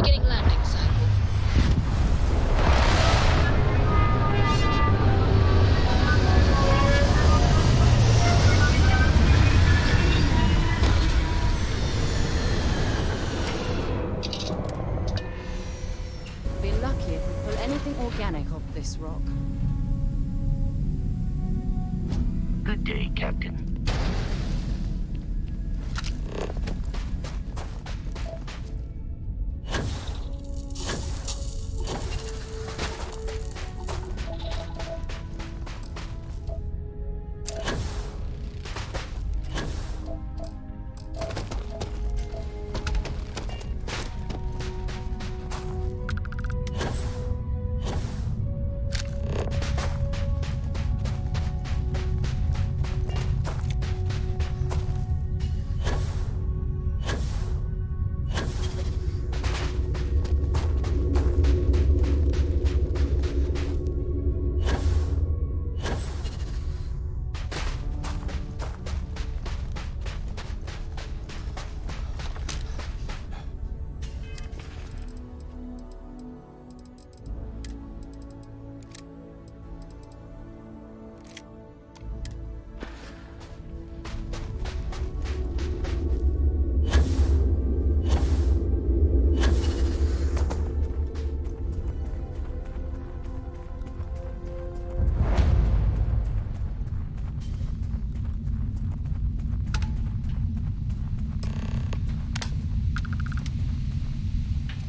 Beginning landing cycle. Be lucky if we pull anything organic off this rock. Good day, Captain.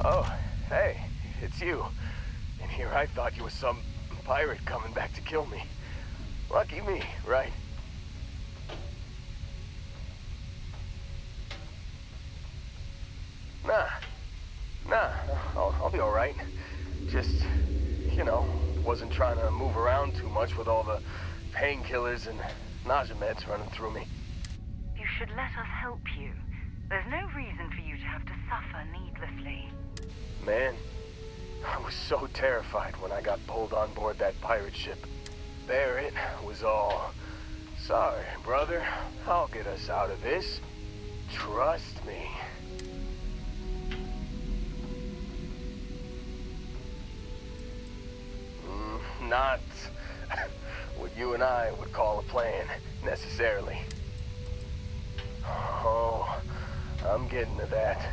Oh, hey, it's you. And here I thought you were some pirate coming back to kill me. Lucky me, right? Nah, I'll be alright. Just, wasn't trying to move around too much with all the painkillers and nausea meds running through me. You should let us help you. There's no reason for you to have to suffer needlessly. Man, I was so terrified when I got pulled on board that pirate ship. Barrett was all, "Sorry, brother, I'll get us out of this. Trust me." Not what you and I would call a plan, necessarily. Oh, I'm getting to that.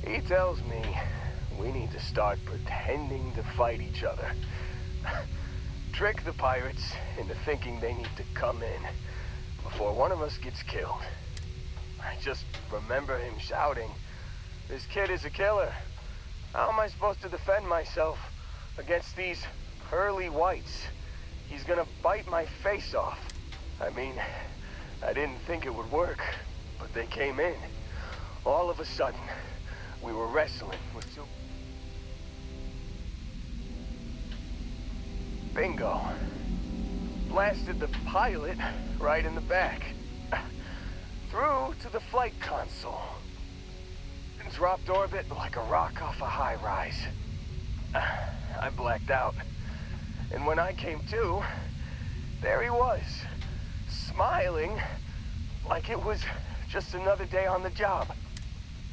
He tells me we need to start pretending to fight each other. Trick the pirates into thinking they need to come in before one of us gets killed. I just remember him shouting, "This kid is a killer. How am I supposed to defend myself against these pearly whites? He's gonna bite my face off." I mean, I didn't think it would work, but they came in. All of a sudden, we were wrestling with two... Bingo. Blasted the pilot right in the back. Through to the flight console. And dropped orbit like a rock off a high rise. I blacked out. And when I came to, there he was, smiling like it was just another day on the job.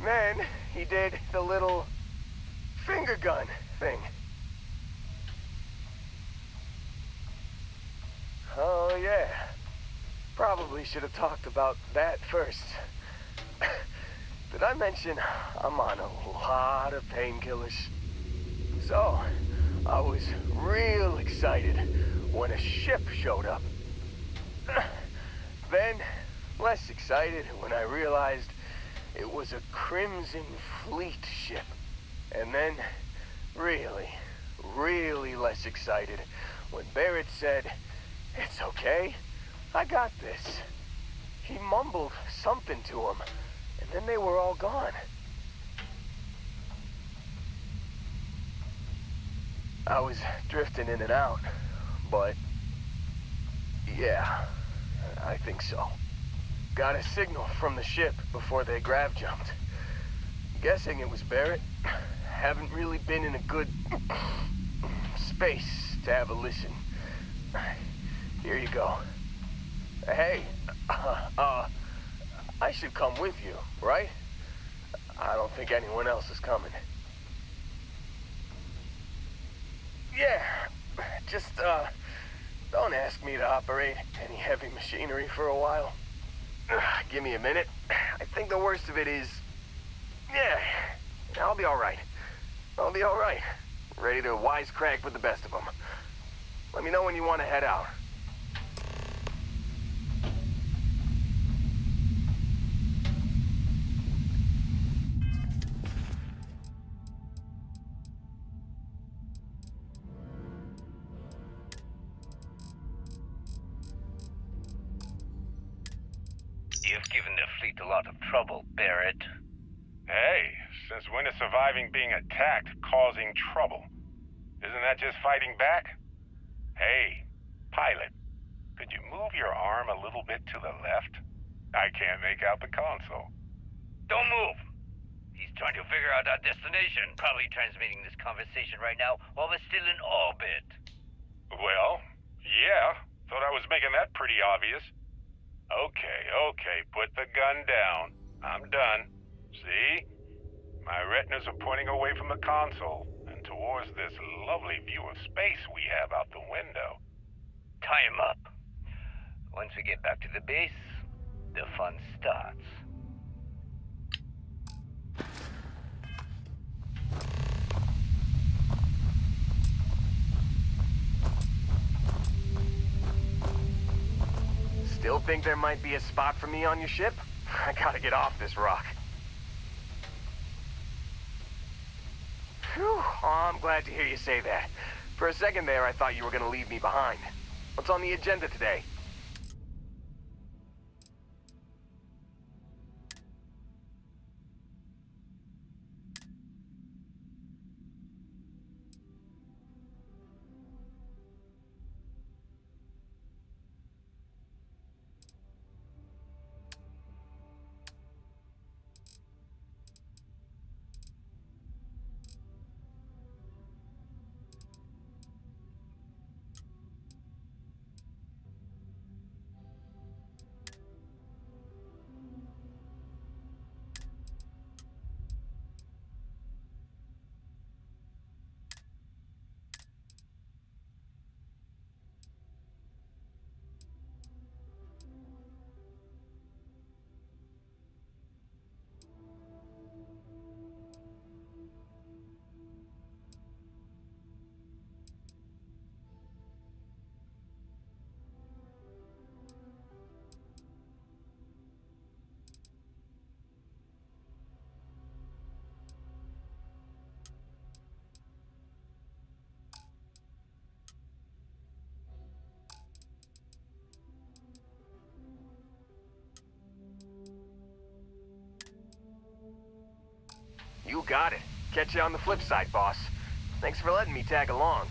Then he did the little finger gun thing. Oh yeah, probably should have talked about that first. Did I mention I'm on a lot of painkillers? So, I was real excited when a ship showed up. Then, less excited when I realized it was a Crimson Fleet ship. And then, really less excited when Barrett said, "It's okay, I got this." He mumbled something to him, and then they were all gone. I was drifting in and out, but yeah, I think so. Got a signal from the ship before they grav jumped. Guessing it was Barrett. Haven't really been in a good space to have a listen. Here you go. Hey, I should come with you, right? I don't think anyone else is coming. Yeah, just, don't ask me to operate any heavy machinery for a while. Give me a minute. I think the worst of it is... Yeah, I'll be alright. I'll be alright. Ready to wisecrack with the best of them. Let me know when you want to head out. You've given the fleet a lot of trouble, Barrett. Hey, since when is surviving being attacked causing trouble? Isn't that just fighting back? Hey, pilot, could you move your arm a little bit to the left? I can't make out the console. Don't move! He's trying to figure out our destination. Probably transmitting this conversation right now while we're still in orbit. Well, yeah, thought I was making that pretty obvious. Okay, put the gun down. I'm done. See? My retinas are pointing away from the console and towards this lovely view of space we have out the window. Tie him up. Once we get back to the base, the fun starts. Still think there might be a spot for me on your ship? I gotta get off this rock. Phew, oh, I'm glad to hear you say that. For a second there, I thought you were gonna leave me behind. What's on the agenda today? You got it. Catch you on the flip side, boss. Thanks for letting me tag along.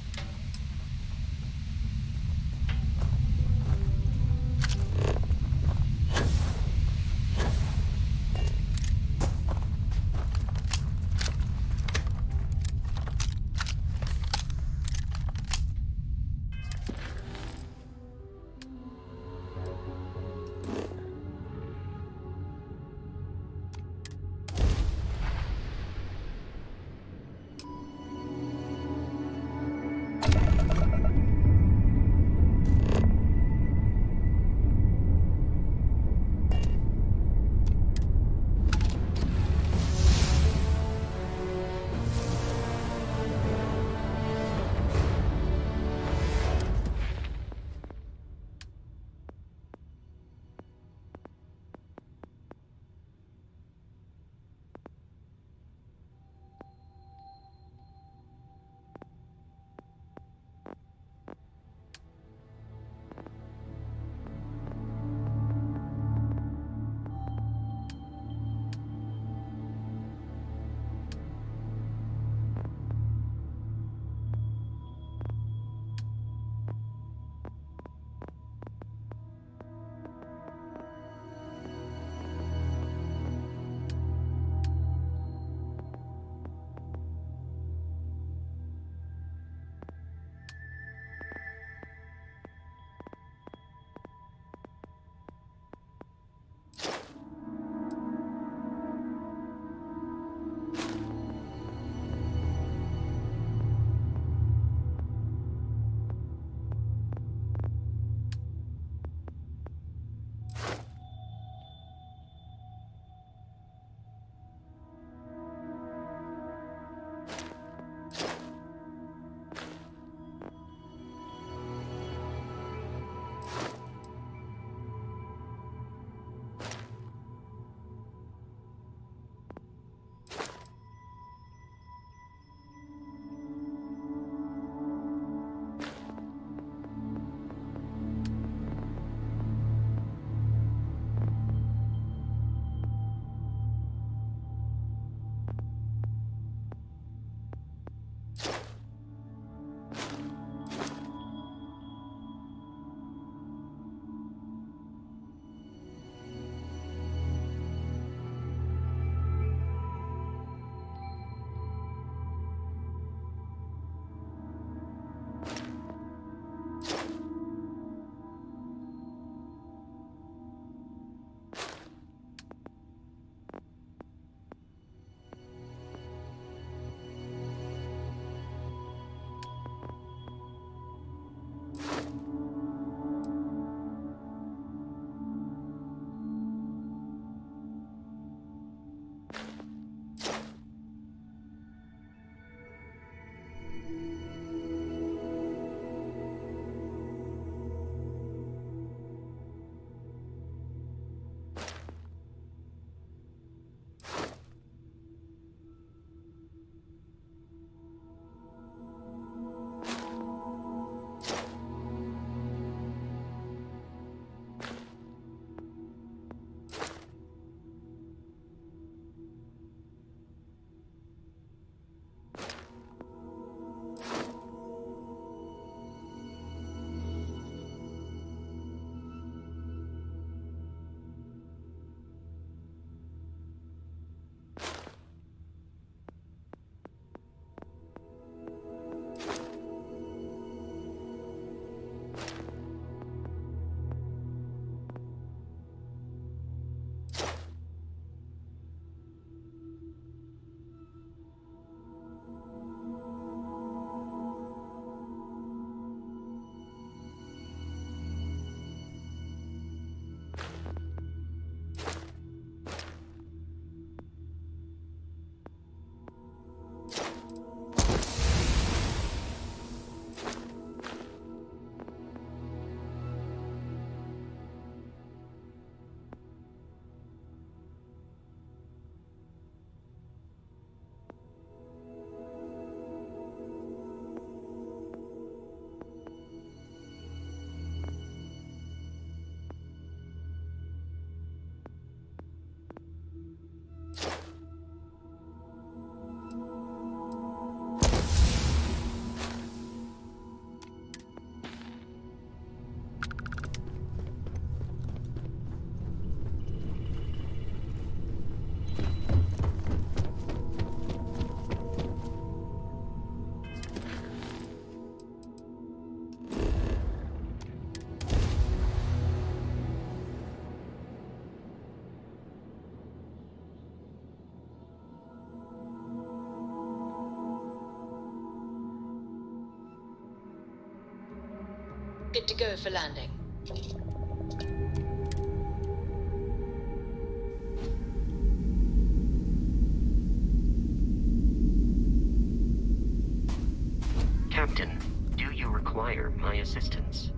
Good to go for landing. Captain, do you require my assistance?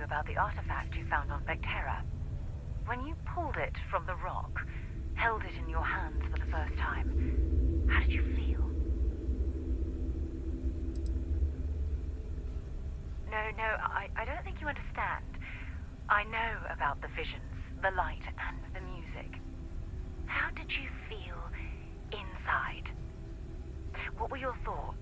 about the artifact you found on Vectera. When you pulled it from the rock, held it in your hands for the first time, how did you feel? No, I don't think you understand. I know about the visions, the light, and the music. How did you feel inside? What were your thoughts?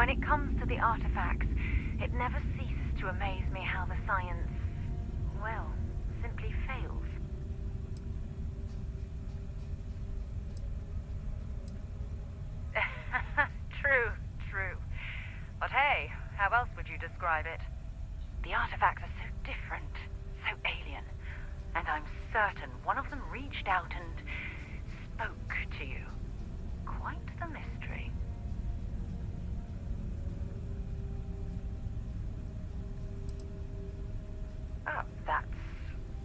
when it comes to the artifacts, it never ceases to amaze me how the science, well, simply fails. True, true. But hey, how else would you describe it? The artifacts are so different, so alien. And I'm certain one of them reached out and spoke to you. Quite the mystery. Oh, that's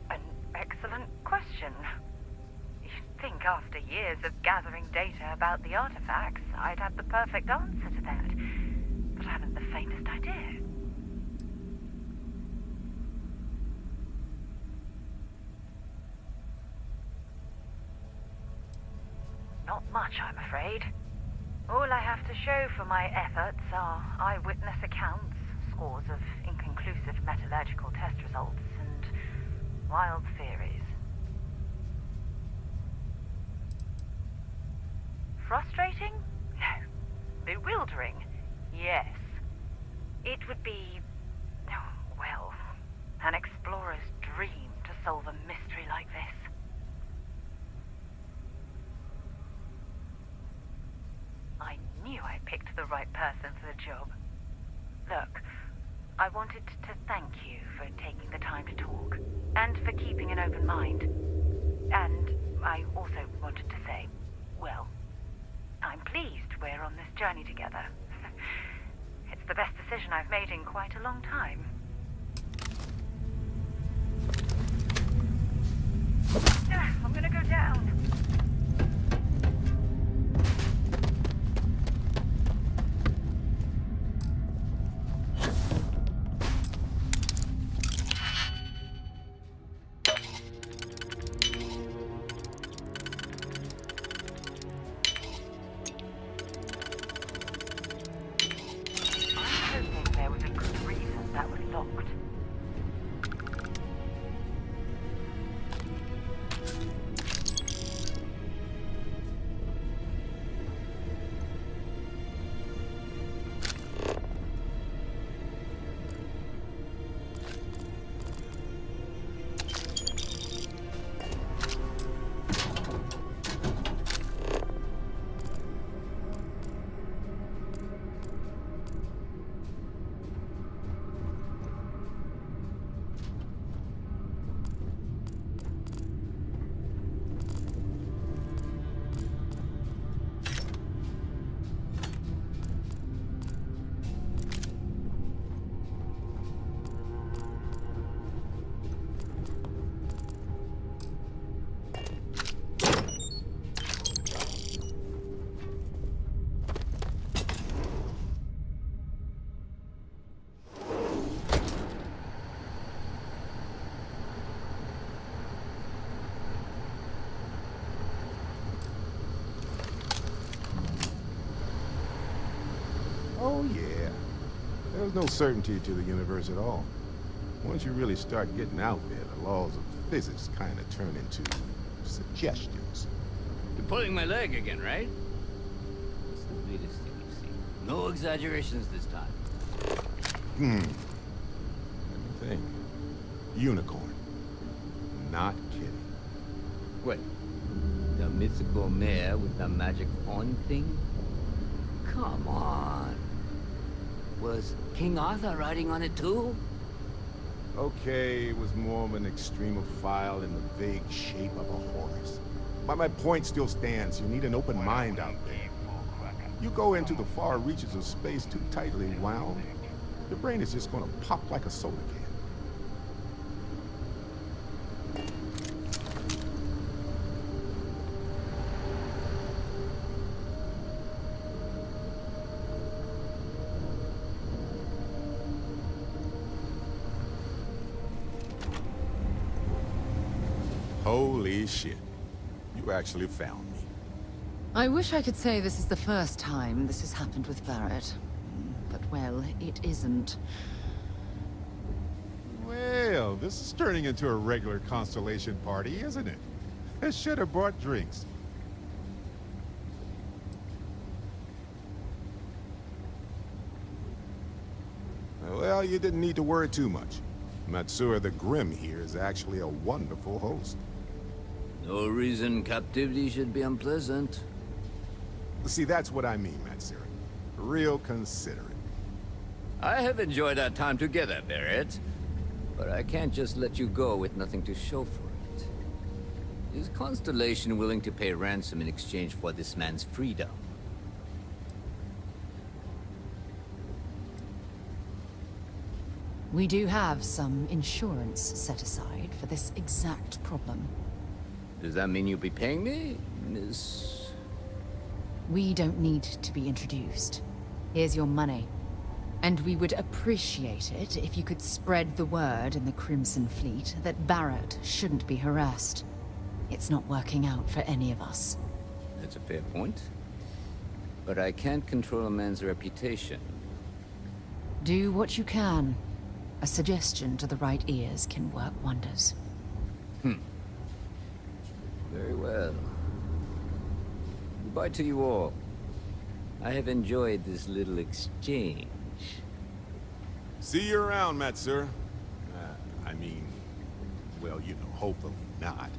an excellent question. You'd think after years of gathering data about the artifacts, I'd have the perfect answer to that. But I haven't the faintest idea. Not much, I'm afraid. All I have to show for my efforts are eyewitness accounts, scores of inconclusive metallurgical test results, and wild theories. Frustrating? No. Bewildering? Yes. It would be, well, an explorer's dream to solve a mystery like this. I knew I picked the right person for the job. Look, I wanted to thank you for taking the time to talk, and for keeping an open mind. And I also wanted to say, well, I'm pleased we're on this journey together. It's the best decision I've made in quite a long time. I'm gonna go down. There was a good reason that was locked. Oh, yeah. There's no certainty to the universe at all. Once you really start getting out there, the laws of physics kind of turn into suggestions. You're pulling my leg again, right? It's the latest thing you've seen. No exaggerations this time. Let me think. Unicorn. Not kidding. What? The mythical mare with the magic horn thing? Come on. Was King Arthur riding on it too? Okay, it was more of an extremophile in the vague shape of a horse. But my point still stands. You need an open mind out there. You go into the far reaches of space too tightly wound, your brain is just gonna pop like a soda can. Holy shit. You actually found me. I wish I could say this is the first time this has happened with Barrett. But, well, it isn't. Well, this is turning into a regular Constellation party, isn't it? I should have brought drinks. Well, you didn't need to worry too much. Matsura the Grim here is actually a wonderful host. No reason captivity should be unpleasant. See, that's what I mean, Matsura. Real considerate. I have enjoyed our time together, Barrett. But I can't just let you go with nothing to show for it. Is Constellation willing to pay ransom in exchange for this man's freedom? We do have some insurance set aside for this exact problem. Does that mean you'll be paying me, Miss... We don't need to be introduced. Here's your money. And we would appreciate it if you could spread the word in the Crimson Fleet that Barrett shouldn't be harassed. It's not working out for any of us. That's a fair point. But I can't control a man's reputation. Do what you can. A suggestion to the right ears can work wonders. Very well. Goodbye to you all. I have enjoyed this little exchange. See you around, Matsura. I mean, well, you know, hopefully not.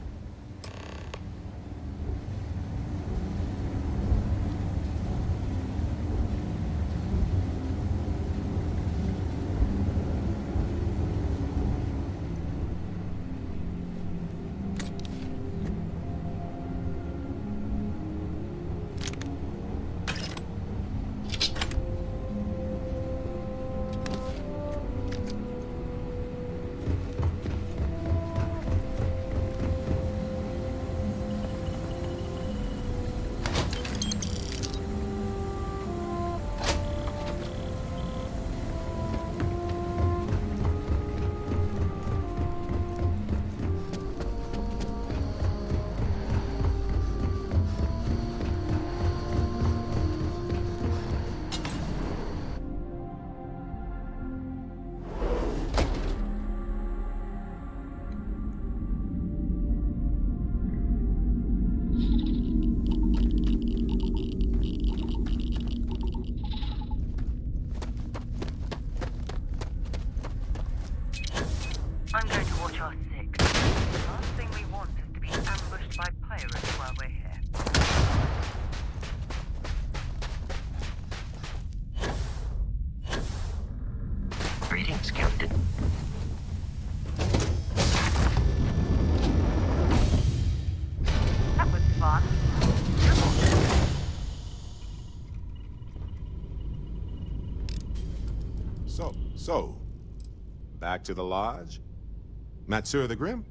I'm going to watch our six. The last thing we want is to be ambushed by pirates while we're here. Greetings, Captain. That was fun. So, back to the lodge? Matsura the Grim?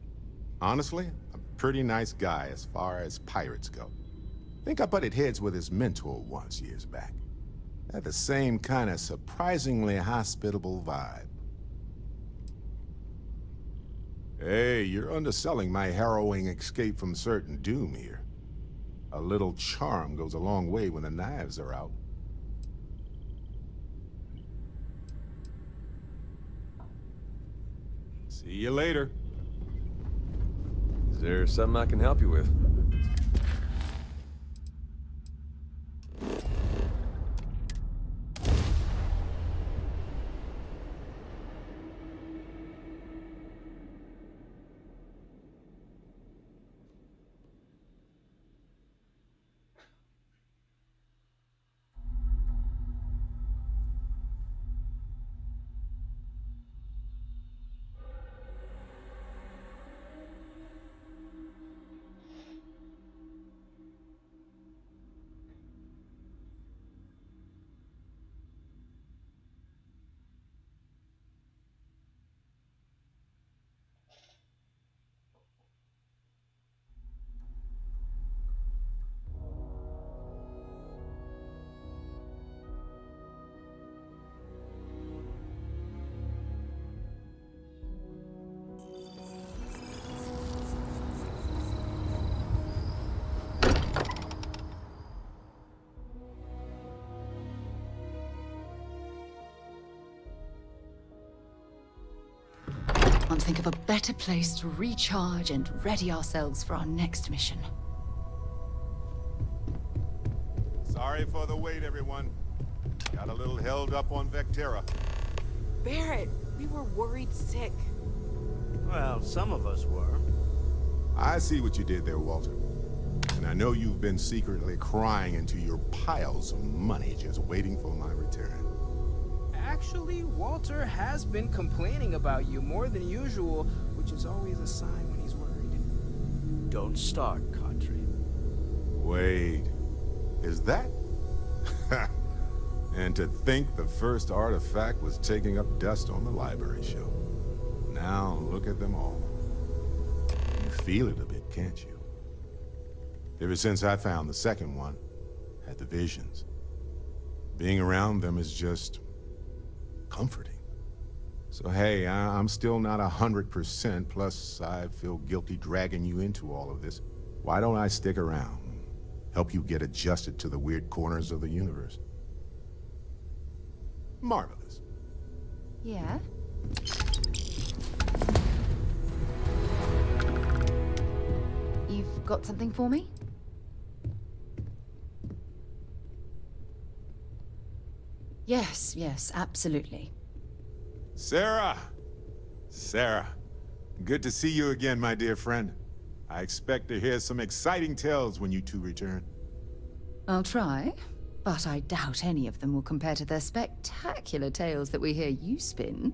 Honestly, a pretty nice guy as far as pirates go. Think I butted heads with his mentor once years back. Had the same kind of surprisingly hospitable vibe. Hey, you're underselling my harrowing escape from certain doom here. A little charm goes a long way when the knives are out. See you later. Is there something I can help you with? Can't think of a better place to recharge and ready ourselves for our next mission. Sorry for the wait, everyone. Got a little held up on Vectera. Barrett, we were worried sick. Well, some of us were. I see what you did there, Walter. And I know you've been secretly crying into your piles of money just waiting for my return. Actually, Walter has been complaining about you more than usual, which is always a sign when he's worried. Don't start, Country. Wait, is that? And to think the first artifact was taking up dust on the library shelf. Now look at them all. You feel it a bit, can't you? Ever since I found the second one, had the visions. Being around them is just comforting. So hey, I'm still not 100%, plus I feel guilty dragging you into all of this. Why don't I stick around? Help you get adjusted to the weird corners of the universe. Marvelous. Yeah? You've got something for me? Yes, yes, absolutely. Sarah! Sarah, good to see you again, my dear friend. I expect to hear some exciting tales when you two return. I'll try, but I doubt any of them will compare to the spectacular tales that we hear you spin.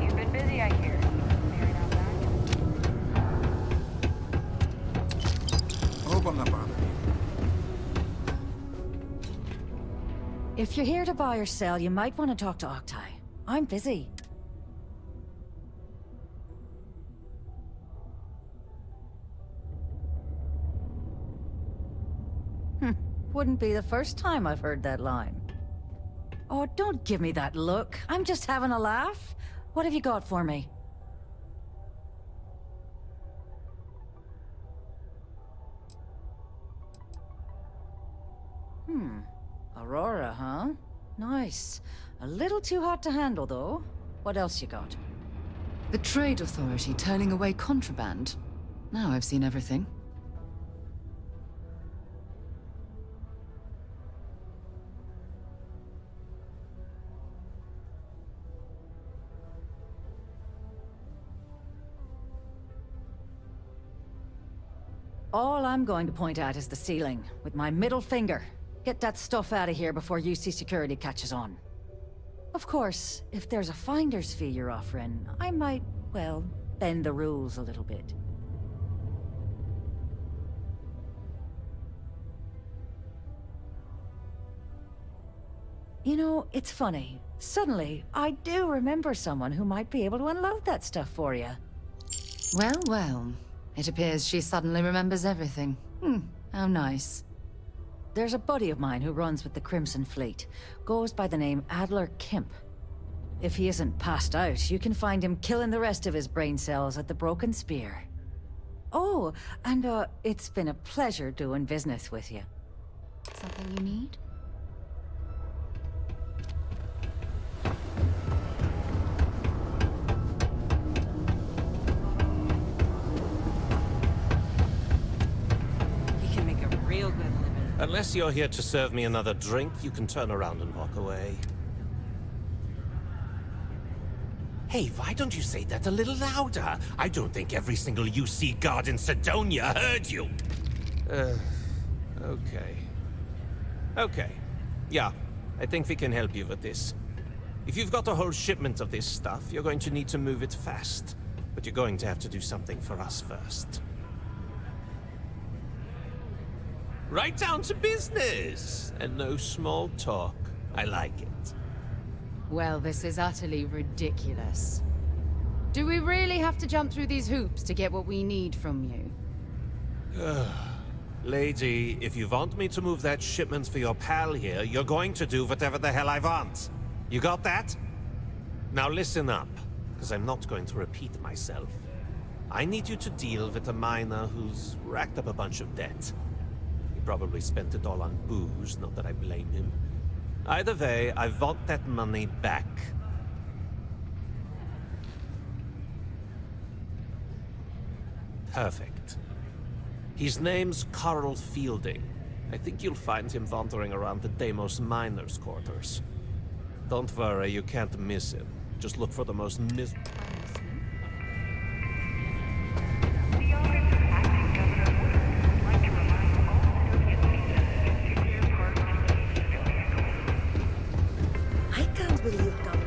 You've been busy, I hear. Married out back? Hope I'm not bothering you. If you're here to buy or sell, you might want to talk to Octai. I'm busy. Wouldn't be the first time I've heard that line. Oh, don't give me that look. I'm just having a laugh. What have you got for me? Aurora, huh? Nice. A little too hot to handle, though. What else you got? The Trade Authority turning away contraband. Now I've seen everything. All I'm going to point at is the ceiling, with my middle finger. Get that stuff out of here before UC security catches on. Of course, if there's a finder's fee you're offering, I might, well, bend the rules a little bit. You know, it's funny. Suddenly, I do remember someone who might be able to unload that stuff for you. Well, well. It appears she suddenly remembers everything. How nice. There's a buddy of mine who runs with the Crimson Fleet. Goes by the name Adler Kemp. If he isn't passed out, you can find him killing the rest of his brain cells at the Broken Spear. Oh, and it's been a pleasure doing business with you. Something you need? He can make a real good living. Unless you're here to serve me another drink, you can turn around and walk away. Hey, why don't you say that a little louder? I don't think every single UC guard in Sidonia heard you. Okay. Okay. Yeah, I think we can help you with this. If you've got a whole shipment of this stuff, you're going to need to move it fast. But you're going to have to do something for us first. Right down to business! And no small talk. I like it. Well, this is utterly ridiculous. Do we really have to jump through these hoops to get what we need from you? Lady, if you want me to move that shipment for your pal here, you're going to do whatever the hell I want. You got that? Now listen up, because I'm not going to repeat myself. I need you to deal with a miner who's racked up a bunch of debt. He probably spent it all on booze, not that I blame him. Either way, I want that money back. Perfect. His name's Carl Fielding. I think you'll find him wandering around the Deimos miners' quarters. Don't worry, you can't miss him. Just look for the most I can't believe Governor.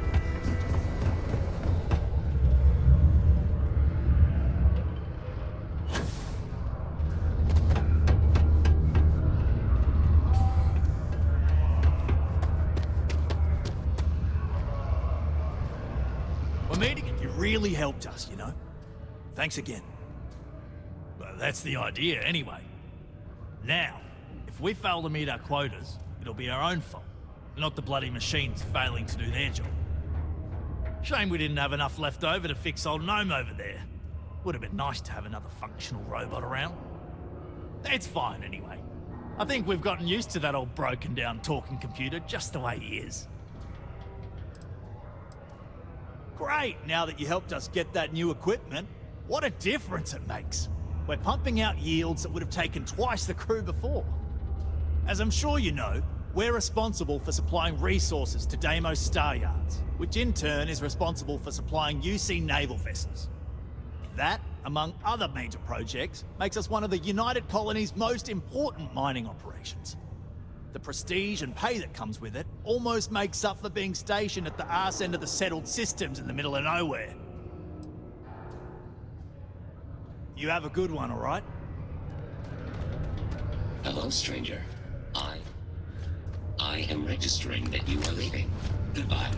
Well, meeting it, you really helped us, you know? Thanks again. Well, that's the idea, anyway. Now, if we fail to meet our quotas, it'll be our own fault, not the bloody machines failing to do their job. Shame we didn't have enough left over to fix old Gnome over there. Would have been nice to have another functional robot around. It's fine, anyway. I think we've gotten used to that old broken-down talking computer just the way he is. Great, now that you helped us get that new equipment, what a difference it makes. We're pumping out yields that would have taken twice the crew before. As I'm sure you know, we're responsible for supplying resources to Deimos Star Yards, which in turn is responsible for supplying UC naval vessels. That, among other major projects, makes us one of the United Colony's most important mining operations. The prestige and pay that comes with it almost makes up for being stationed at the arse end of the settled systems in the middle of nowhere. You have a good one, all right? Hello, stranger. I am registering that you are leaving. Goodbye.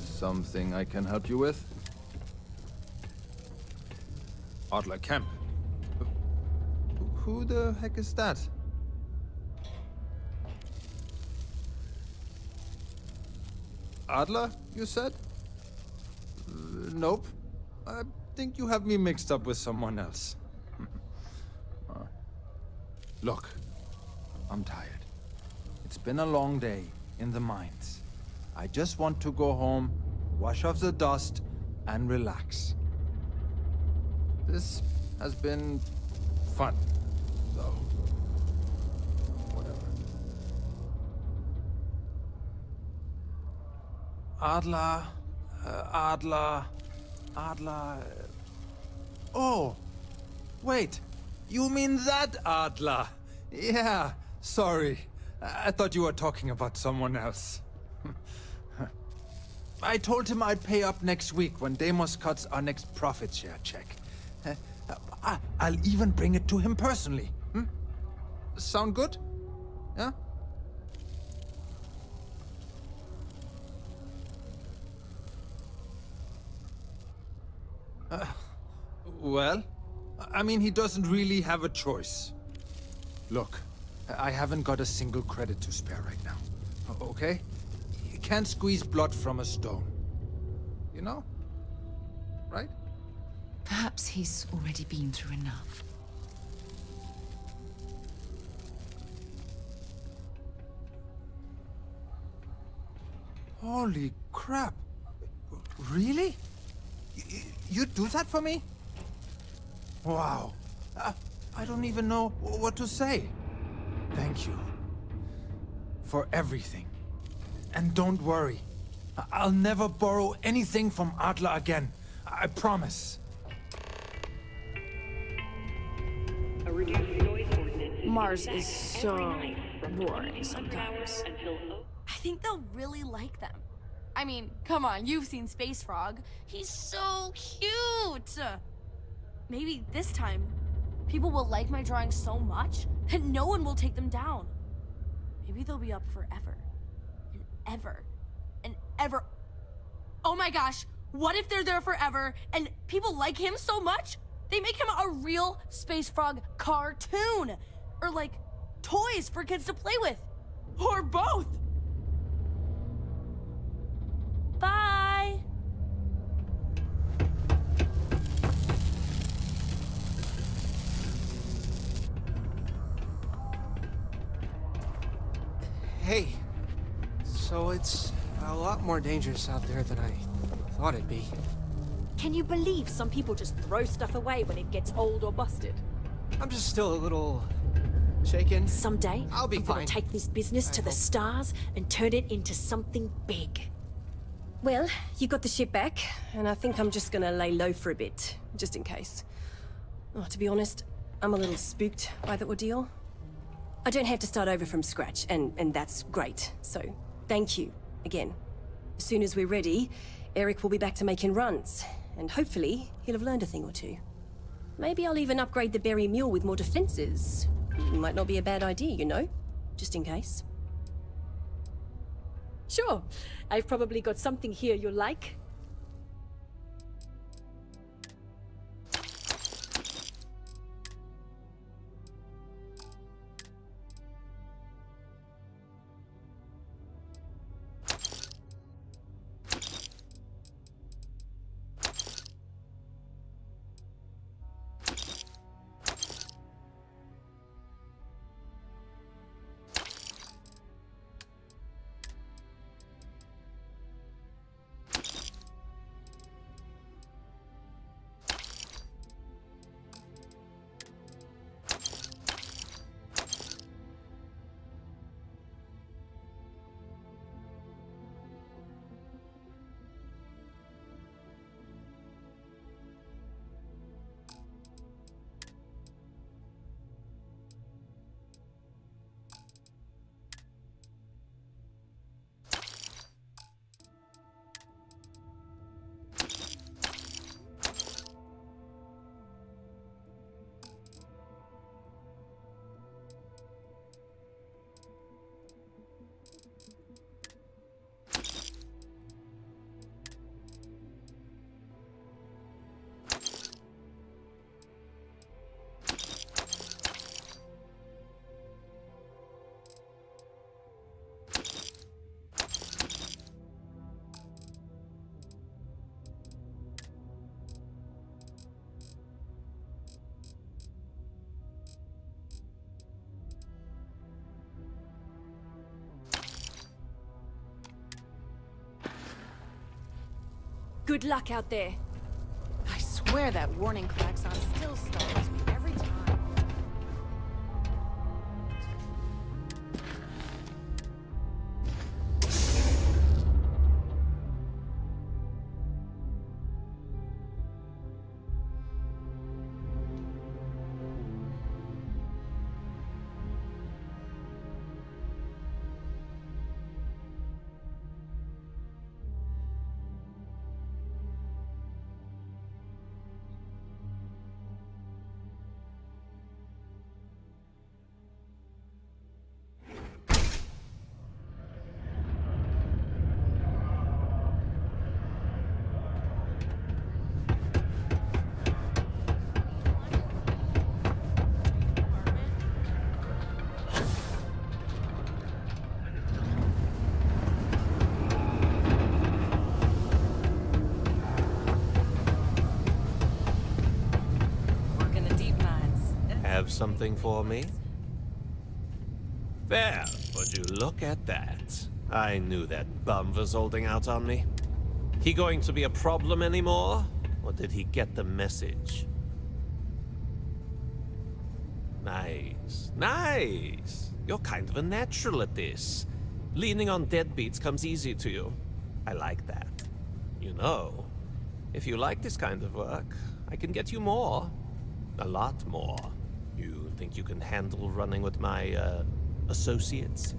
Something I can help you with? Adler Kemp. Who the heck is that? Adler, you said? Nope. I think you have me mixed up with someone else. Look, I'm tired. It's been a long day in the mines. I just want to go home, wash off the dust, and relax. This has been fun, though. Whatever. Adler... Oh! Wait! You mean that Adler? Yeah, sorry. I thought you were talking about someone else. I told him I'd pay up next week when Deimos cuts our next profit share check. I'll even bring it to him personally. Sound good? Yeah? Well, I mean, he doesn't really have a choice. Look, I haven't got a single credit to spare right now. Okay? You can't squeeze blood from a stone. You know? Right? Perhaps he's already been through enough. Holy crap. Really? You'd do that for me? Wow. I don't even know what to say. Thank you. For everything. And don't worry. I'll never borrow anything from Adler again. I promise. Mars is so boring sometimes. I think they'll really like them. I mean, come on, you've seen Space Frog. He's so cute! Maybe this time, people will like my drawings so much that no one will take them down. Maybe they'll be up forever. And ever. And ever. Oh my gosh, what if they're there forever and people like him so much, they make him a real Space Frog cartoon? Or like, toys for kids to play with. Or both! Bye! Hey, so it's a lot more dangerous out there than I thought it'd be. Can you believe some people just throw stuff away when it gets old or busted? I'm just still a little shaken. Someday, I'll be I'm fine. gonna take this business to the stars and turn it into something big. Well, you got the ship back, and I think I'm just gonna lay low for a bit, just in case. Oh, to be honest, I'm a little spooked by the ordeal. I don't have to start over from scratch, and that's great. So, thank you, again. As soon as we're ready, Eric will be back to making runs, and hopefully, he'll have learned a thing or two. Maybe I'll even upgrade the berry mule with more defenses. Might not be a bad idea, you know? Just in case. Sure. I've probably got something here you'll like. Good luck out there. I swear that warning klaxon still startles me every time. something for me? There, would you look at that? I knew that bum was holding out on me. He going to be a problem anymore? Or did he get the message? Nice. Nice! You're kind of a natural at this. Leaning on deadbeats comes easy to you. I like that. You know, if you like this kind of work, I can get you more. A lot more. You think you can handle running with my, associates?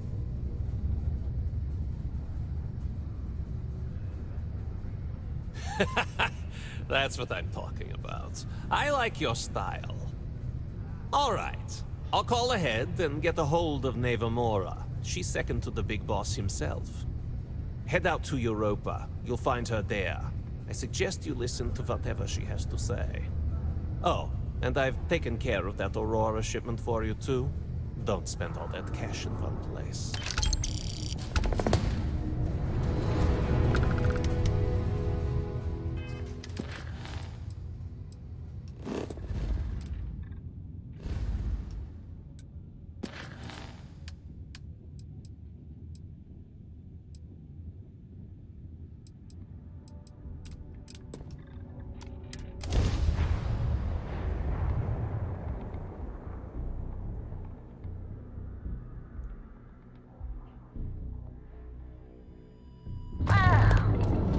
That's what I'm talking about. I like your style. All right. I'll call ahead and get a hold of Nevamora. She's second to the big boss himself. Head out to Europa. You'll find her there. I suggest you listen to whatever she has to say. Oh, and I've taken care of that Aurora shipment for you too. Don't spend all that cash in one place.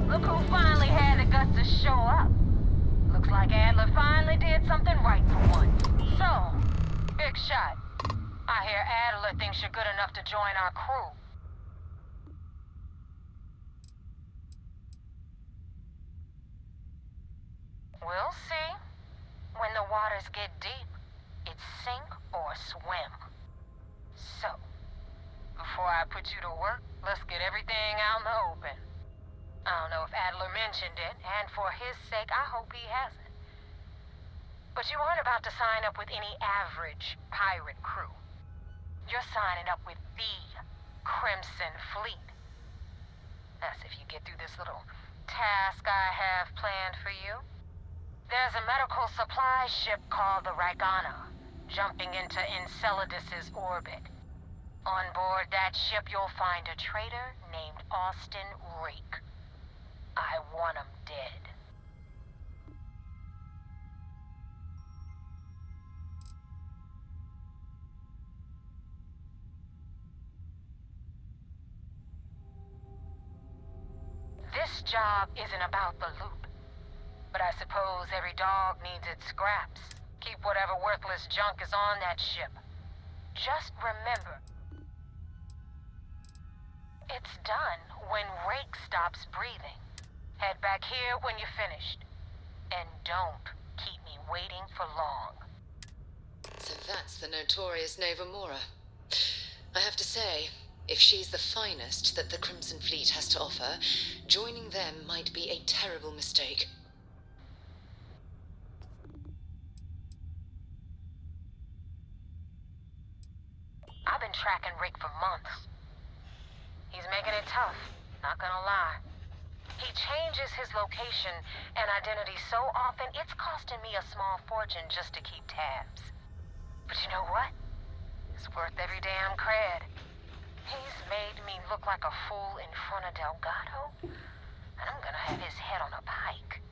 Look who finally had the guts to show up. Looks like Adler finally did something right for once. So, big shot. I hear Adler thinks you're good enough to join our crew. We'll see. When the waters get deep, it's sink or swim. So, before I put you to work, let's get everything out in the open. I don't know if Adler mentioned it, and for his sake, I hope he hasn't. But you aren't about to sign up with any average pirate crew. You're signing up with the Crimson Fleet. That's if you get through this little task I have planned for you. There's a medical supply ship called the Ragana, jumping into Enceladus's orbit. On board that ship, you'll find a traitor named Austin Rake. I want him dead. This job isn't about the loot. But I suppose every dog needs its scraps. Keep whatever worthless junk is on that ship. Just remember, it's done when Rake stops breathing. Head back here when you're finished. And don't keep me waiting for long. So that's the notorious Nevamora. I have to say, if she's the finest that the Crimson Fleet has to offer, joining them might be a terrible mistake. I've been tracking Rick for months. He's making it tough, not gonna lie. He changes his location and identity so often, it's costing me a small fortune just to keep tabs. But you know what? It's worth every damn cred. He's made me look like a fool in front of Delgado, and I'm gonna have his head on a pike.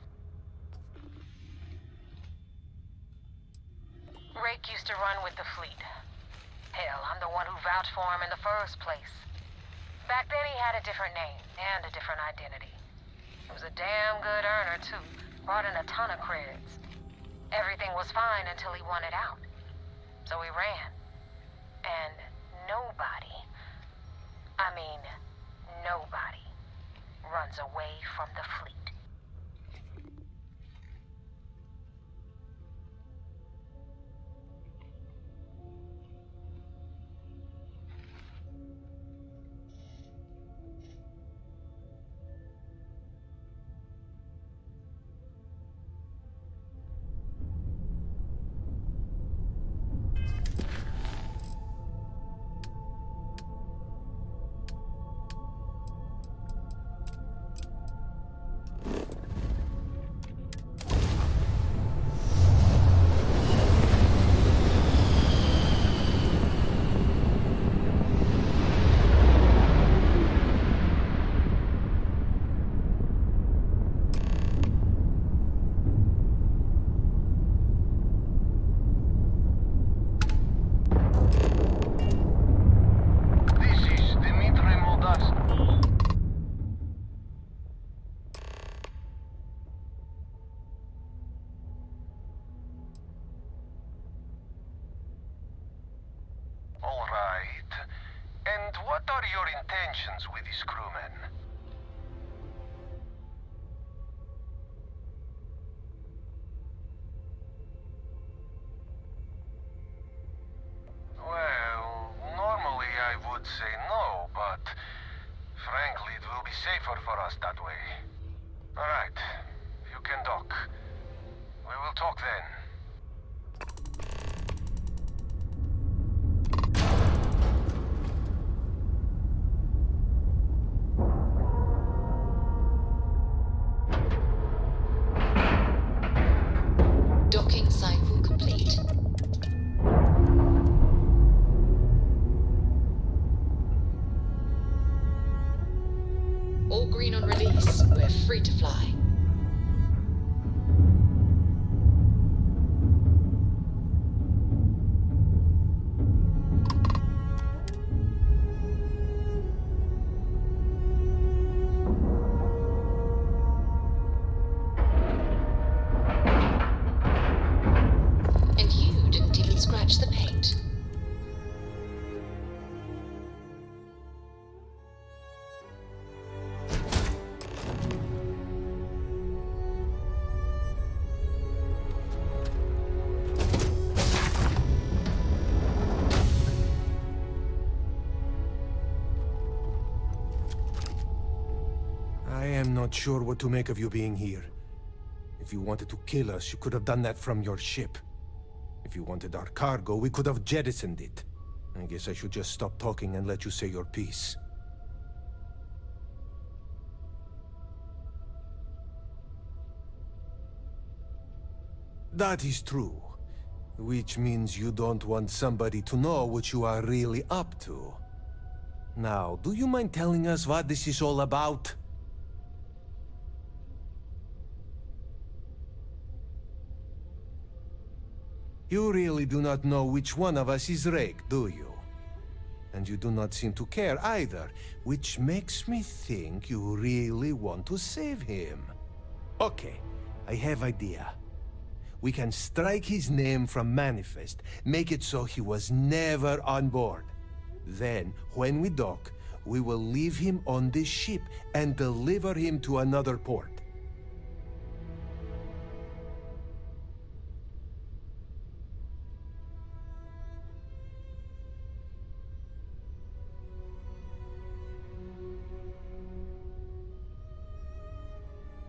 Rake used to run with the fleet. Hell, I'm the one who vouched for him in the first place. Back then he had a different name and a different identity. He was a damn good earner, too. Brought in a ton of creds. Everything was fine until he wanted out. So he ran. And nobody, I mean, nobody, runs away from the fleet. discussions with his crewmen. Well, normally I would say no, but frankly it will be safer for us that way. Alright, you can dock. We will talk then. Docking cycle complete. All green on release. We're free to fly. And you didn't even scratch the paint. I am not sure what to make of you being here. If you wanted to kill us, you could have done that from your ship. If you wanted our cargo, we could have jettisoned it. I guess I should just stop talking and let you say your piece. That is true. Which means you don't want somebody to know what you are really up to. Now, do you mind telling us what this is all about? You really do not know which one of us is Rake, do you? And you do not seem to care either, which makes me think you really want to save him. Okay, I have idea. We can strike his name from Manifest, make it so he was never on board. Then, when we dock, we will leave him on this ship and deliver him to another port.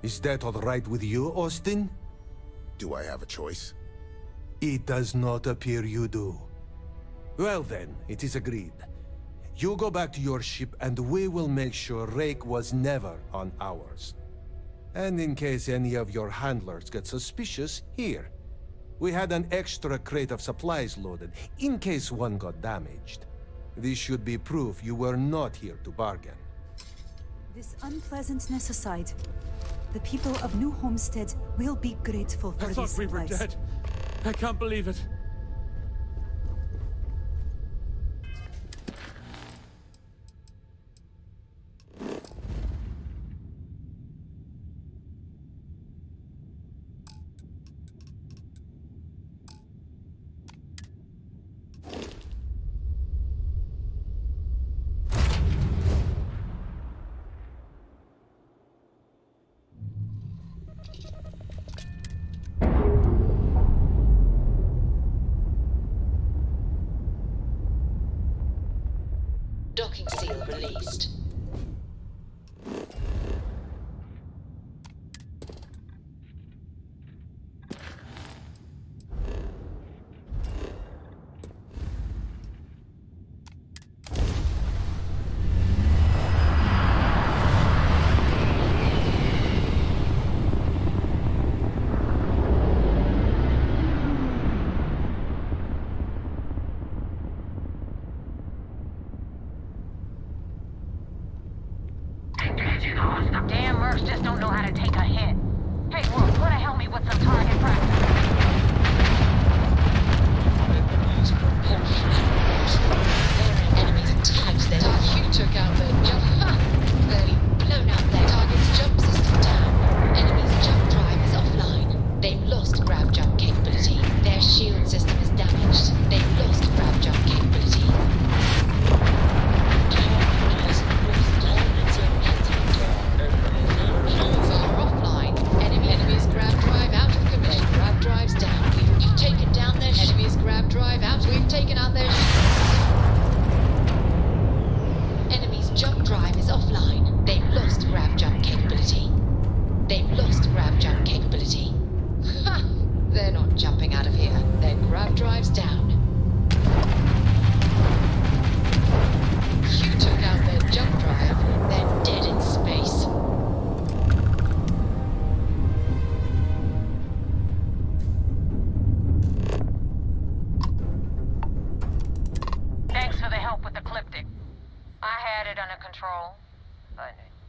Is that all right with you, Austin? Do I have a choice? It does not appear you do. Well then, it is agreed. You go back to your ship and we will make sure Rake was never on ours. And in case any of your handlers get suspicious, here. We had an extra crate of supplies loaded, in case one got damaged. This should be proof you were not here to bargain. This unpleasantness aside, the people of New Homestead will be grateful for these supplies. I thought we were dead. I can't believe it. Docking seal released. Damn mercs just don't know how to take a hit. Hey, Wolf, wanna help me with some target practice? Use propulsion. Their enemies tagged their target. You took out their jump. Clearly blown out their target's jump system down. Enemy's jump drive is offline. They've lost grab jump capability. Their shield system is damaged. They've lost grab jump capability. Target has lost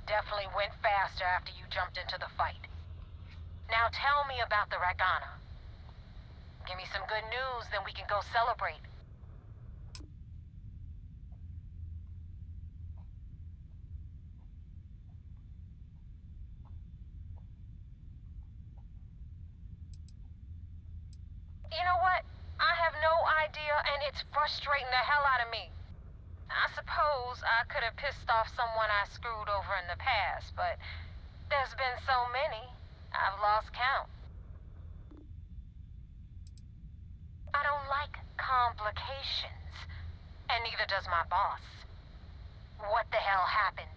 definitely went faster after you jumped into the fight. Now tell me about the Ragana. Give me some good news, then we can go celebrate. You know what? I have no idea, and it's frustrating the hell out of me. I suppose I could have pissed off someone I screwed over in the past, but there's been so many, I've lost count. I don't like complications, and neither does my boss. What the hell happened?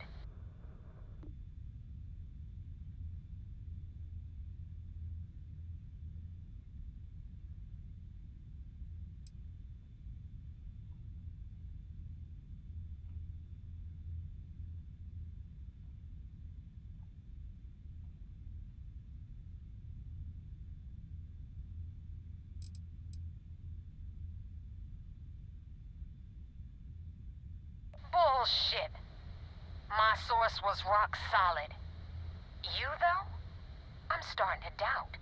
Bullshit. My source was rock solid. You, though? I'm starting to doubt.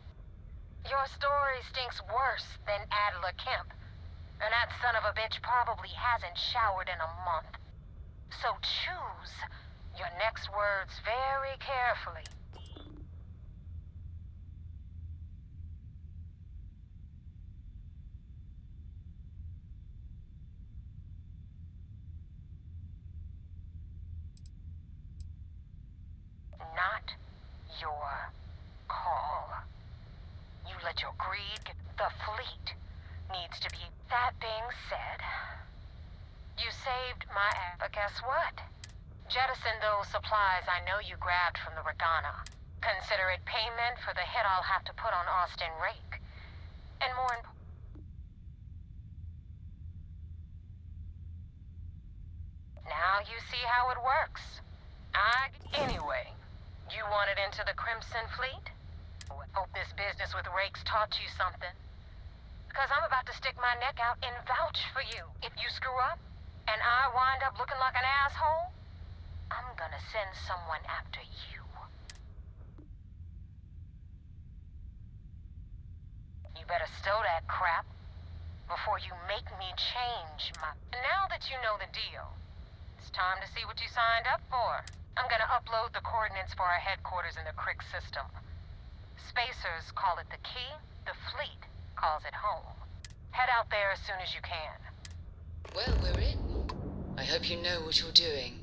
Your story stinks worse than Adler Kemp. And that son of a bitch probably hasn't showered in a month. So choose your next words very carefully. Not your call. You let your greed get the fleet. Needs to be. That being said, you saved my ass, but guess what? Jettison those supplies I know you grabbed from the Ragana. Consider it payment for the hit I'll have to put on Austin Rake. And more important, now you see how it works. Anyway, you wanted into the Crimson Fleet? Hope this business with Rake's taught you something. Because I'm about to stick my neck out and vouch for you. If you screw up, and I wind up looking like an asshole, I'm gonna send someone after you. You better stow that crap before you make me change my... Now that you know the deal, it's time to see what you signed up for. I'm gonna upload the coordinates for our headquarters in the Crick system. Spacers call it the key, the fleet calls it home. Head out there as soon as you can. Well, we're in. I hope you know what you're doing.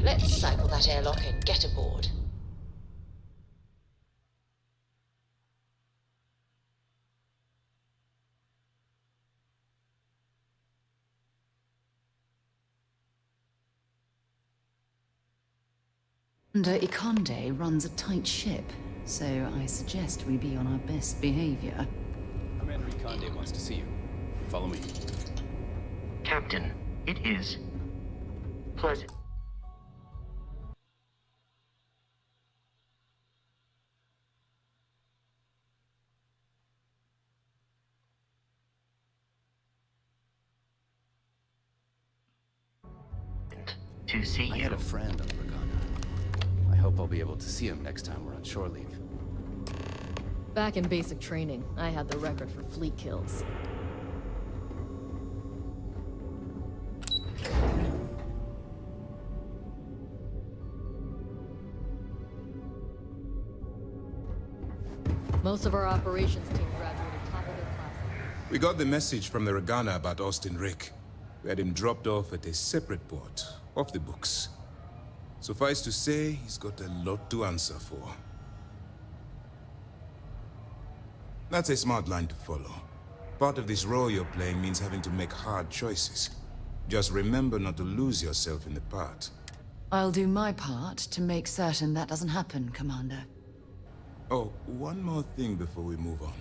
Let's cycle that airlock and get aboard. Commander Ikonde runs a tight ship, so I suggest we be on our best behavior. Commander Ikonde wants to see you. Follow me. Captain, it is pleasant. To see you. I had a friend on the Ragana. I hope I'll be able to see him next time we're on shore leave. Back in basic training, I had the record for fleet kills. Most of our operations team graduated top of their class. We got the message from the Regana about Austin Rick. We had him dropped off at a separate port, off the books. Suffice to say, he's got a lot to answer for. That's a smart line to follow. Part of this role you're playing means having to make hard choices. Just remember not to lose yourself in the part. I'll do my part to make certain that doesn't happen, Commander. Oh, one more thing before we move on.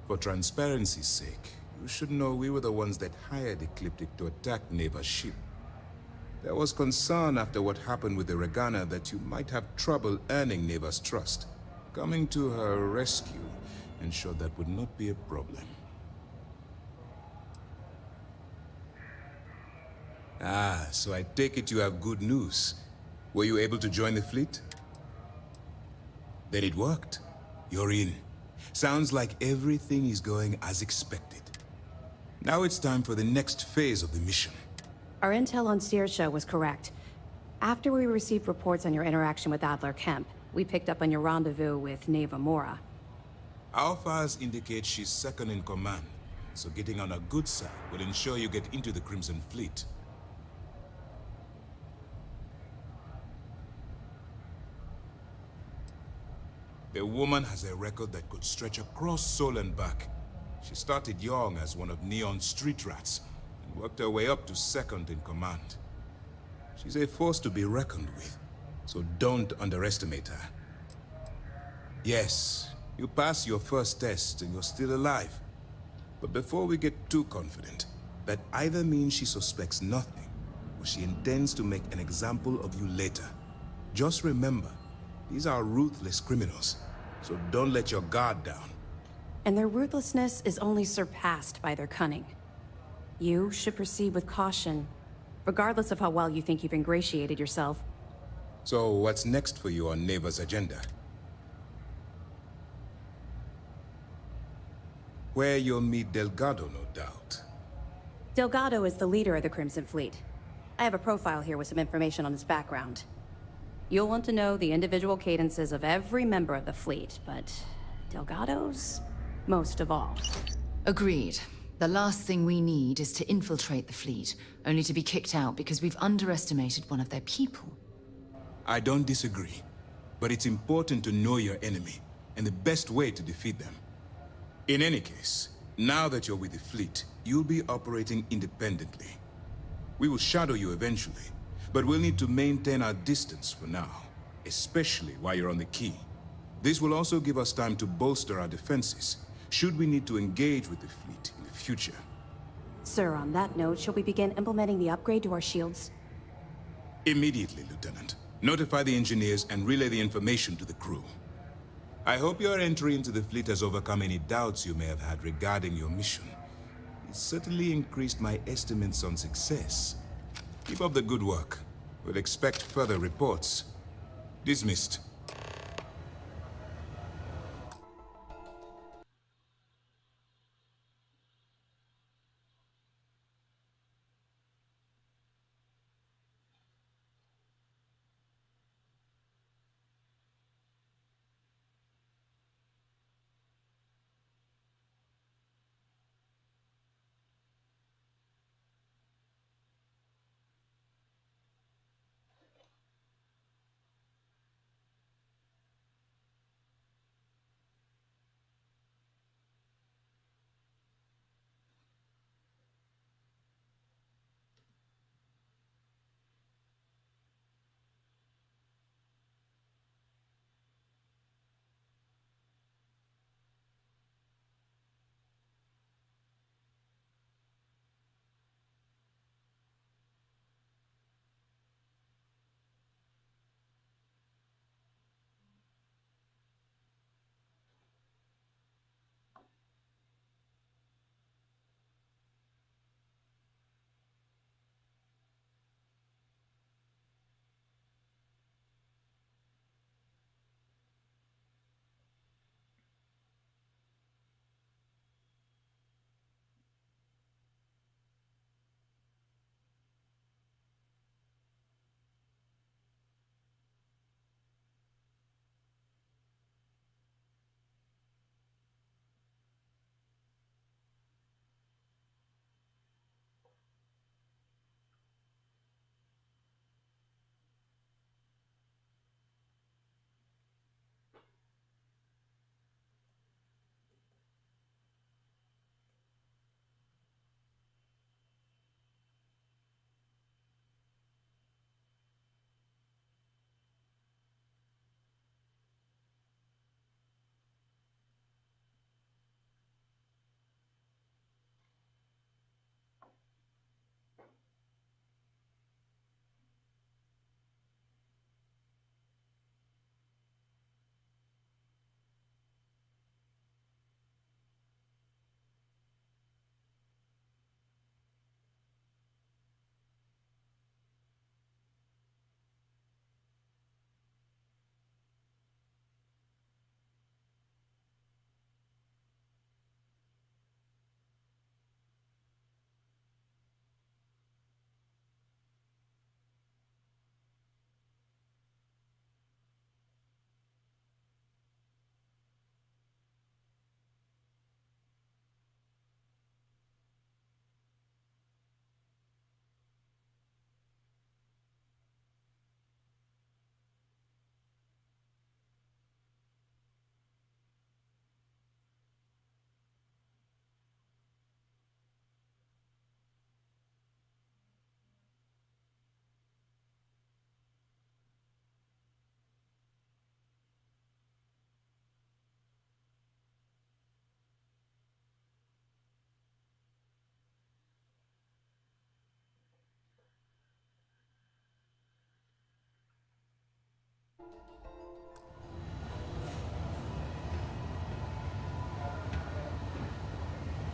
For transparency's sake, you should know we were the ones that hired Ecliptic to attack Neva's ship. There was concern after what happened with the Regana that you might have trouble earning Neva's trust. Coming to her rescue ensured that would not be a problem. Ah, so I take it you have good news. Were you able to join the fleet? Then it worked. You're in. Sounds like everything is going as expected. Now it's time for the next phase of the mission. Our intel on Searsha was correct. After we received reports on your interaction with Adler Kemp, we picked up on your rendezvous with Neva Mora. Our files indicate she's second in command, so getting on a good side will ensure you get into the Crimson Fleet. The woman has a record that could stretch across Sol and back. She started young as one of Neon's street rats, and worked her way up to second in command. She's a force to be reckoned with, so don't underestimate her. Yes, you passed your first test and you're still alive. But before we get too confident, that either means she suspects nothing, or she intends to make an example of you later. Just remember, these are ruthless criminals, so don't let your guard down. And their ruthlessness is only surpassed by their cunning. You should proceed with caution, regardless of how well you think you've ingratiated yourself. So what's next for you on Neva's agenda? Where you'll meet Delgado, no doubt. Delgado is the leader of the Crimson Fleet. I have a profile here with some information on his background. You'll want to know the individual cadences of every member of the fleet, but Delgado's most of all. Agreed. The last thing we need is to infiltrate the fleet, only to be kicked out because we've underestimated one of their people. I don't disagree, but it's important to know your enemy, and the best way to defeat them. In any case, now that you're with the fleet, you'll be operating independently. We will shadow you eventually, but we'll need to maintain our distance for now, especially while you're on the key. This will also give us time to bolster our defenses, should we need to engage with the fleet in the future. Sir, on that note, shall we begin implementing the upgrade to our shields? Immediately, Lieutenant. Notify the engineers and relay the information to the crew. I hope your entry into the fleet has overcome any doubts you may have had regarding your mission. It certainly increased my estimates on success. Keep up the good work. We'll expect further reports. Dismissed.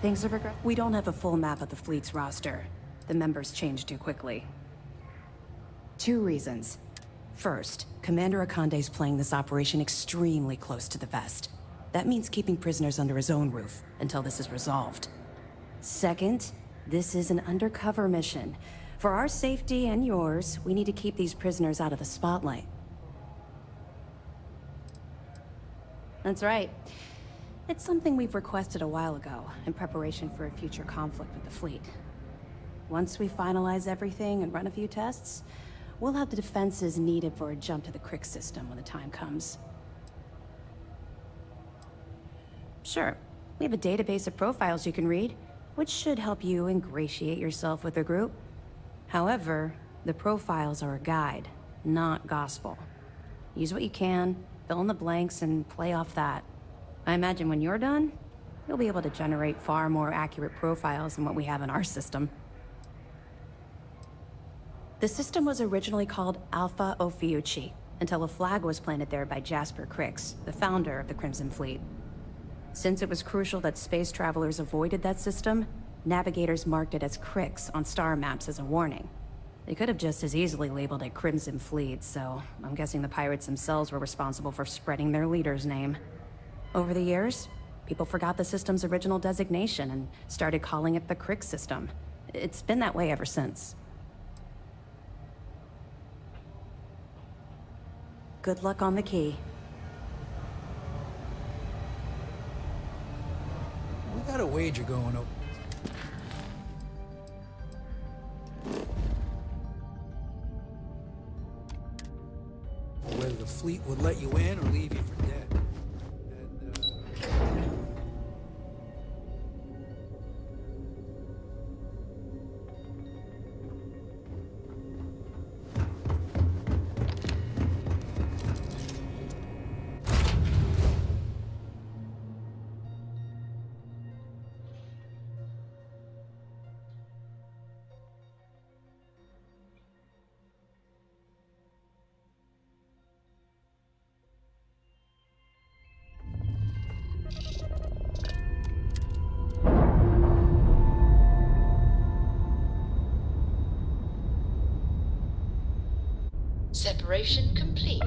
Things are progressing. We don't have a full map of the fleet's roster. The members change too quickly. 2 reasons. First, Commander Akande's playing this operation extremely close to the vest. That means keeping prisoners under his own roof until this is resolved. Second, this is an undercover mission. For our safety and yours, we need to keep these prisoners out of the spotlight. That's right. It's something we've requested a while ago, in preparation for a future conflict with the fleet. Once we finalize everything and run a few tests, we'll have the defenses needed for a jump to the Crick system when the time comes. Sure, we have a database of profiles you can read, which should help you ingratiate yourself with the group. However, the profiles are a guide, not gospel. Use what you can, fill in the blanks, and play off that. I imagine when you're done, you'll be able to generate far more accurate profiles than what we have in our system. The system was originally called Alpha Ophiuchi, until a flag was planted there by Jasper Crix, the founder of the Crimson Fleet. Since it was crucial that space travelers avoided that system, navigators marked it as Crix on star maps as a warning. They could have just as easily labeled it Crimson Fleet, so I'm guessing the pirates themselves were responsible for spreading their leader's name. Over the years, people forgot the system's original designation and started calling it the Crick system. It's been that way ever since. Good luck on the key. We got a wager going up. Whether the fleet would let you in or leave you for dead. Separation complete.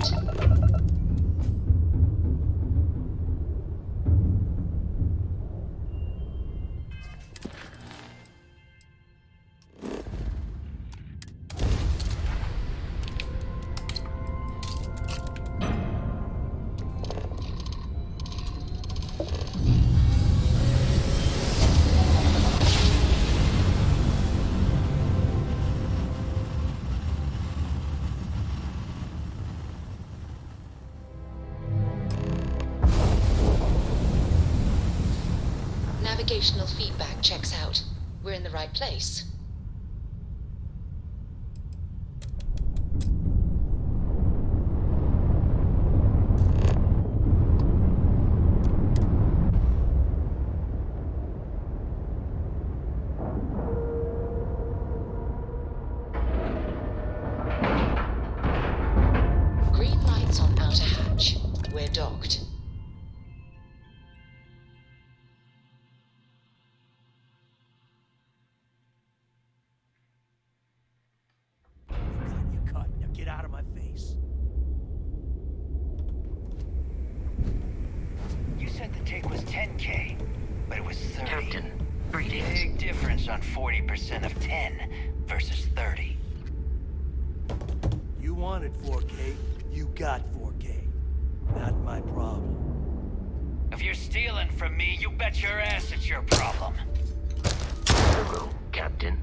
Navigational feedback checks out. We're in the right place. Green lights on outer hatch. We're docked. Get out of my face. You said the take was 10K, but it was 30. Captain, greetings. Big difference on 40% of 10 versus 30. You wanted 4K, you got 4K. Not my problem. If you're stealing from me, you bet your ass it's your problem. Hello, Captain.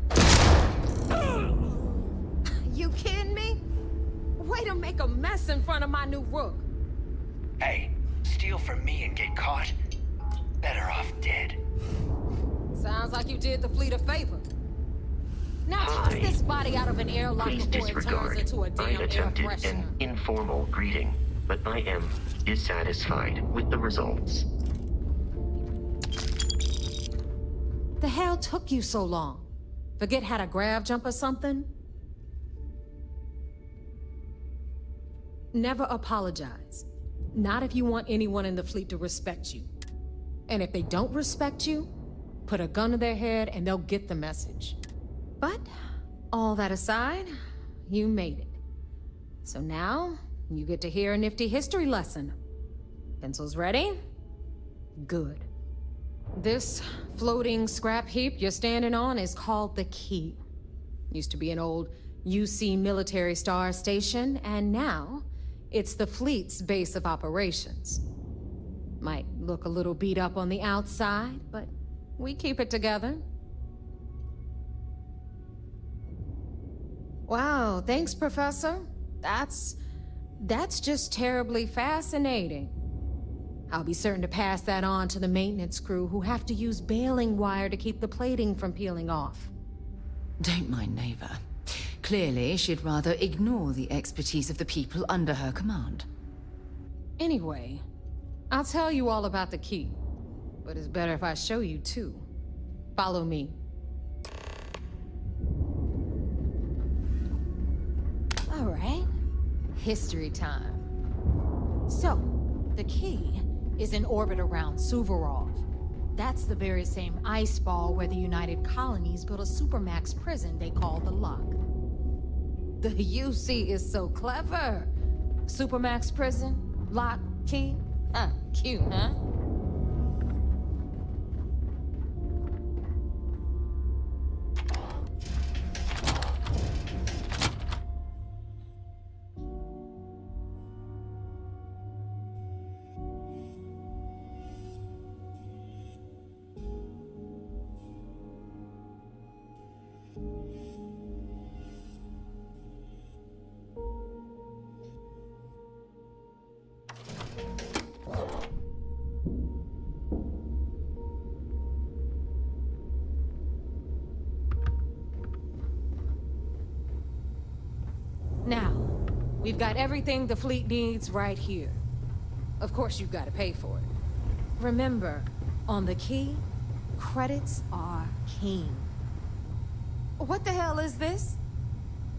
You kidding me? Way to make a mess in front of my new rook. Hey, steal from me and get caught? Better off dead. Sounds like you did the fleet a favor. Now toss this body out of an airlock Please before it turns disregard. into a I damn air attempted freshener. an informal greeting, but I am dissatisfied with the results. The hell took you so long? Forget how to grav jump or something? never apologize. Not if you want anyone in the fleet to respect you. And if they don't respect you, put a gun to their head and they'll get the message. But, all that aside, you made it. So now, you get to hear a nifty history lesson. Pencils ready? Good. This floating scrap heap you're standing on is called the Key. Used to be an old UC military star station, and now it's the fleet's base of operations. Might look a little beat up on the outside, but we keep it together. Wow, thanks, Professor. That's just terribly fascinating. I'll be certain to pass that on to the maintenance crew who have to use baling wire to keep the plating from peeling off. Don't mind Neva. Clearly, she'd rather ignore the expertise of the people under her command. Anyway, I'll tell you all about the Key. But it's better if I show you too. Follow me. All right. History time. So, the Key is in orbit around Suvorov. That's the very same ice ball where the United Colonies built a supermax prison they call the Lock. The UC is so clever. Supermax prison, Lock, Key. Cute, huh? Now, we've got everything the fleet needs right here. Of course, you've got to pay for it. Remember, on the Key, credits are king. What the hell is this?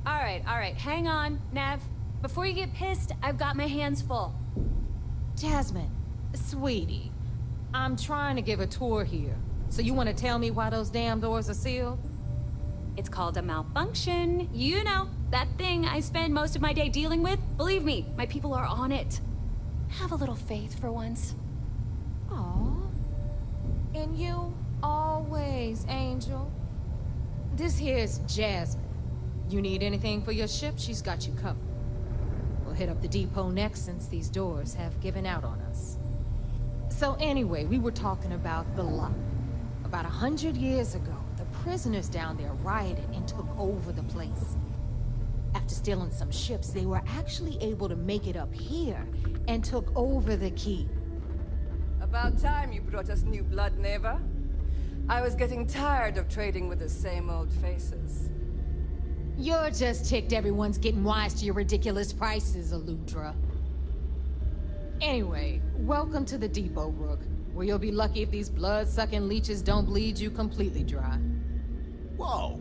All right, hang on, Nev. Before you get pissed, I've got my hands full. Jasmine, sweetie, I'm trying to give a tour here. So you want to tell me why those damn doors are sealed? It's called a malfunction. You know, that thing I spend most of my day dealing with. Believe me, my people are on it. Have a little faith for once. Aw. In you, always, Angel. This here's Jasmine. You need anything for your ship, she's got you covered. We'll hit up the depot next since these doors have given out on us. So anyway, we were talking about the Lock. About 100 years ago, the prisoners down there rioted and took over the place. After stealing some ships, they were actually able to make it up here and took over the Key. About time you brought us new blood, Neva. I was getting tired of trading with the same old faces. You're just ticked everyone's getting wise to your ridiculous prices, Aludra. Anyway, welcome to the depot, Rook, where you'll be lucky if these blood-sucking leeches don't bleed you completely dry. Whoa.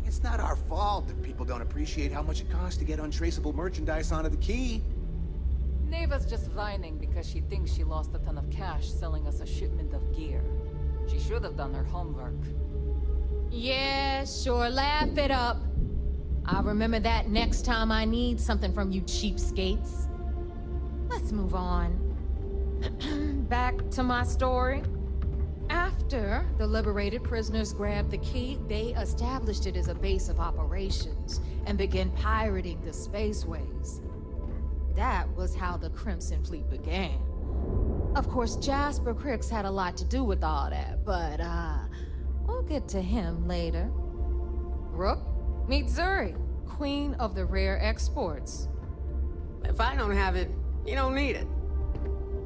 It's not our fault that people don't appreciate how much it costs to get untraceable merchandise onto the Key. Neva's just whining because she thinks she lost a ton of cash selling us a shipment of gear. She should have done her homework. Yeah, sure, laugh it up. I'll remember that next time I need something from you cheapskates. Let's move on. Back to my story. After the liberated prisoners grabbed the Key, they established it as a base of operations and began pirating the spaceways. That was how the Crimson Fleet began. Of course, Jasper Cricks had a lot to do with all that, but we'll get to him later. Rook, meet Zuri, queen of the rare exports. If I don't have it, you don't need it.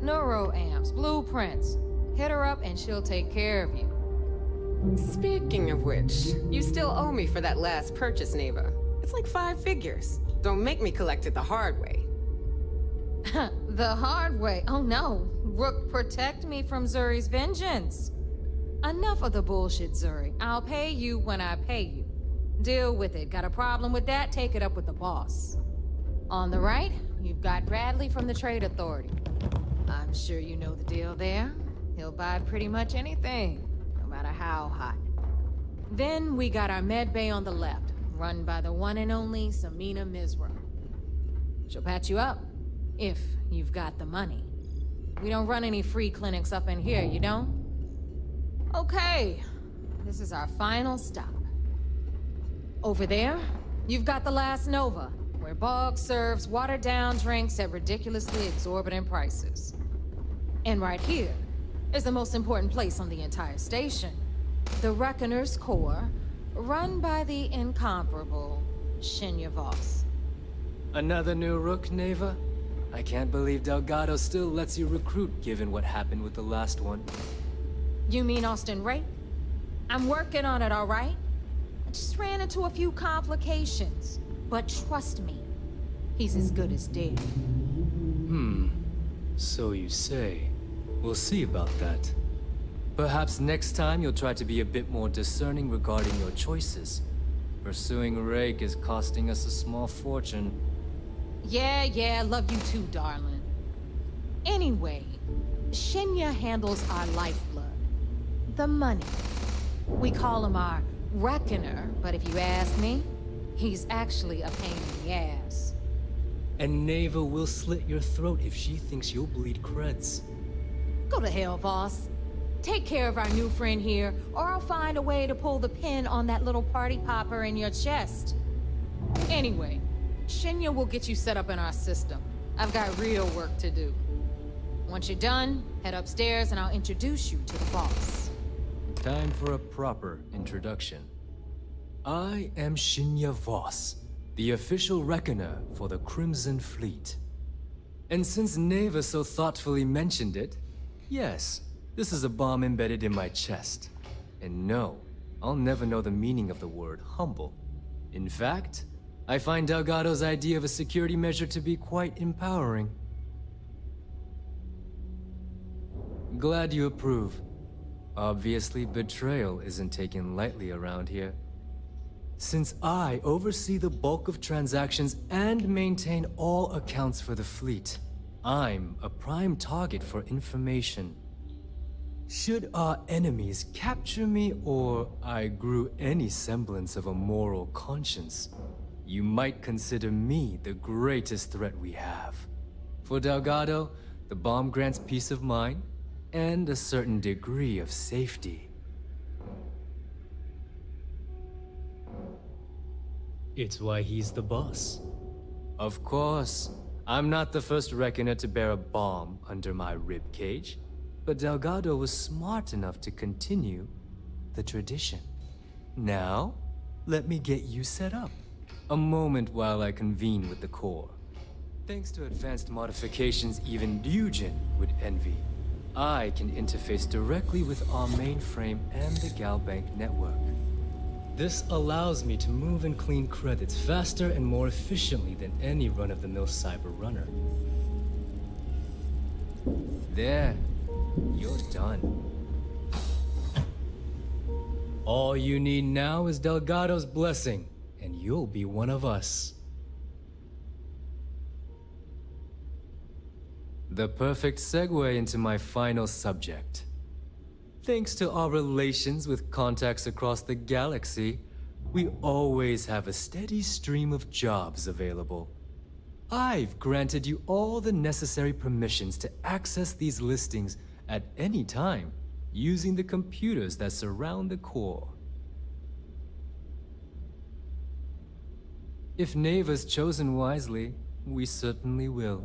Neuroamps, blueprints. Hit her up and she'll take care of you. Speaking of which, you still owe me for that last purchase, Neva. It's like 5 figures. Don't make me collect it the hard way. The hard way? Oh no. Rook, protect me from Zuri's vengeance. Enough of the bullshit, Zuri. I'll pay you when I pay you. Deal with it. Got a problem with that? Take it up with the boss. On the right, you've got Bradley from the Trade Authority. I'm sure you know the deal there. He'll buy pretty much anything, no matter how hot. Then we got our med bay on the left, run by the one and only Samina Mizra. She'll patch you up, if you've got the money. We don't run any free clinics up in here, you don't? Okay, this is our final stop. Over there, you've got the Last Nova, where Bog serves watered-down drinks at ridiculously exorbitant prices. And right here is the most important place on the entire station, the Reckoner's Core, run by the incomparable Shinya Voss. Another new rook, Neva? I can't believe Delgado still lets you recruit, given what happened with the last one. You mean Austin Ray? I'm working on it, all right? I just ran into a few complications. But trust me, he's as good as dead. So you say. We'll see about that. Perhaps next time you'll try to be a bit more discerning regarding your choices. Pursuing Rake is costing us a small fortune. Yeah, love you too, darling. Anyway, Shinya handles our lifeblood. The money. We call him our Reckoner, but if you ask me, he's actually a pain in the ass. And Neva will slit your throat if she thinks you'll bleed creds. Go to hell, boss. Take care of our new friend here, or I'll find a way to pull the pin on that little party popper in your chest. Anyway, Shinya will get you set up in our system. I've got real work to do. Once you're done, head upstairs and I'll introduce you to the boss. Time for a proper introduction. I am Shinya Voss, the official reckoner for the Crimson Fleet. And since Neva so thoughtfully mentioned it, yes, this is a bomb embedded in my chest. And no, I'll never know the meaning of the word humble. In fact, I find Delgado's idea of a security measure to be quite empowering. Glad you approve. Obviously, betrayal isn't taken lightly around here. Since I oversee the bulk of transactions and maintain all accounts for the fleet, I'm a prime target for information. Should our enemies capture me or I grew any semblance of a moral conscience, you might consider me the greatest threat we have. For Delgado, the bomb grants peace of mind and a certain degree of safety. It's why he's the boss. Of course, I'm not the first reckoner to bear a bomb under my ribcage, but Delgado was smart enough to continue the tradition. Now, let me get you set up. A moment while I convene with the core. Thanks to advanced modifications even Ryujin would envy, I can interface directly with our mainframe and the Galbank network. This allows me to move and clean credits faster and more efficiently than any run-of-the-mill cyber runner. There, you're done. All you need now is Delgado's blessing, and you'll be one of us. The perfect segue into my final subject. Thanks to our relations with contacts across the galaxy, we always have a steady stream of jobs available. I've granted you all the necessary permissions to access these listings at any time, using the computers that surround the core. If Neva's chosen wisely, we certainly will.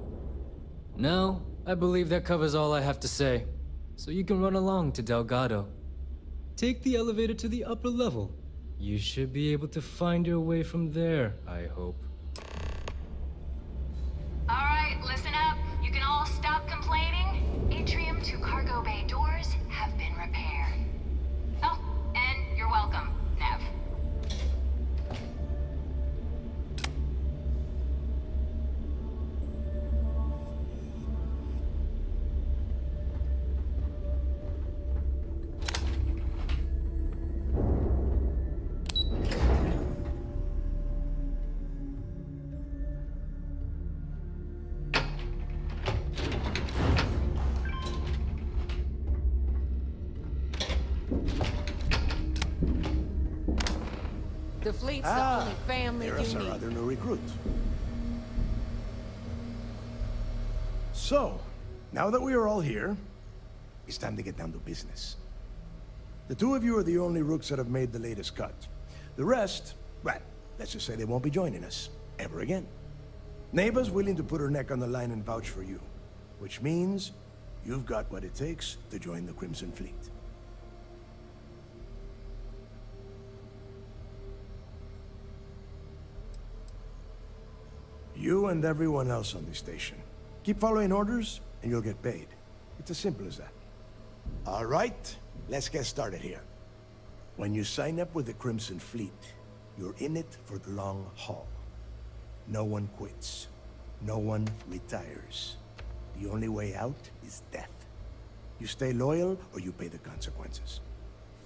Now, I believe that covers all I have to say, so you can run along to Delgado. Take the elevator to the upper level. You should be able to find your way from there, I hope. Alright, listen up. You can all stop complaining. Atrium to cargo bay doors have been repaired. Oh, and you're welcome, Nev. The fleet's the only family you there's our need. other new recruit. So, now that we are all here, it's time to get down to business. The two of you are the only rooks that have made the latest cut. The rest, well, let's just say they won't be joining us ever again. Neva's willing to put her neck on the line and vouch for you, which means you've got what it takes to join the Crimson Fleet. You and everyone else on the station. Keep following orders, and you'll get paid. It's as simple as that. All right, let's get started here. When you sign up with the Crimson Fleet, you're in it for the long haul. No one quits. No one retires. The only way out is death. You stay loyal, or you pay the consequences.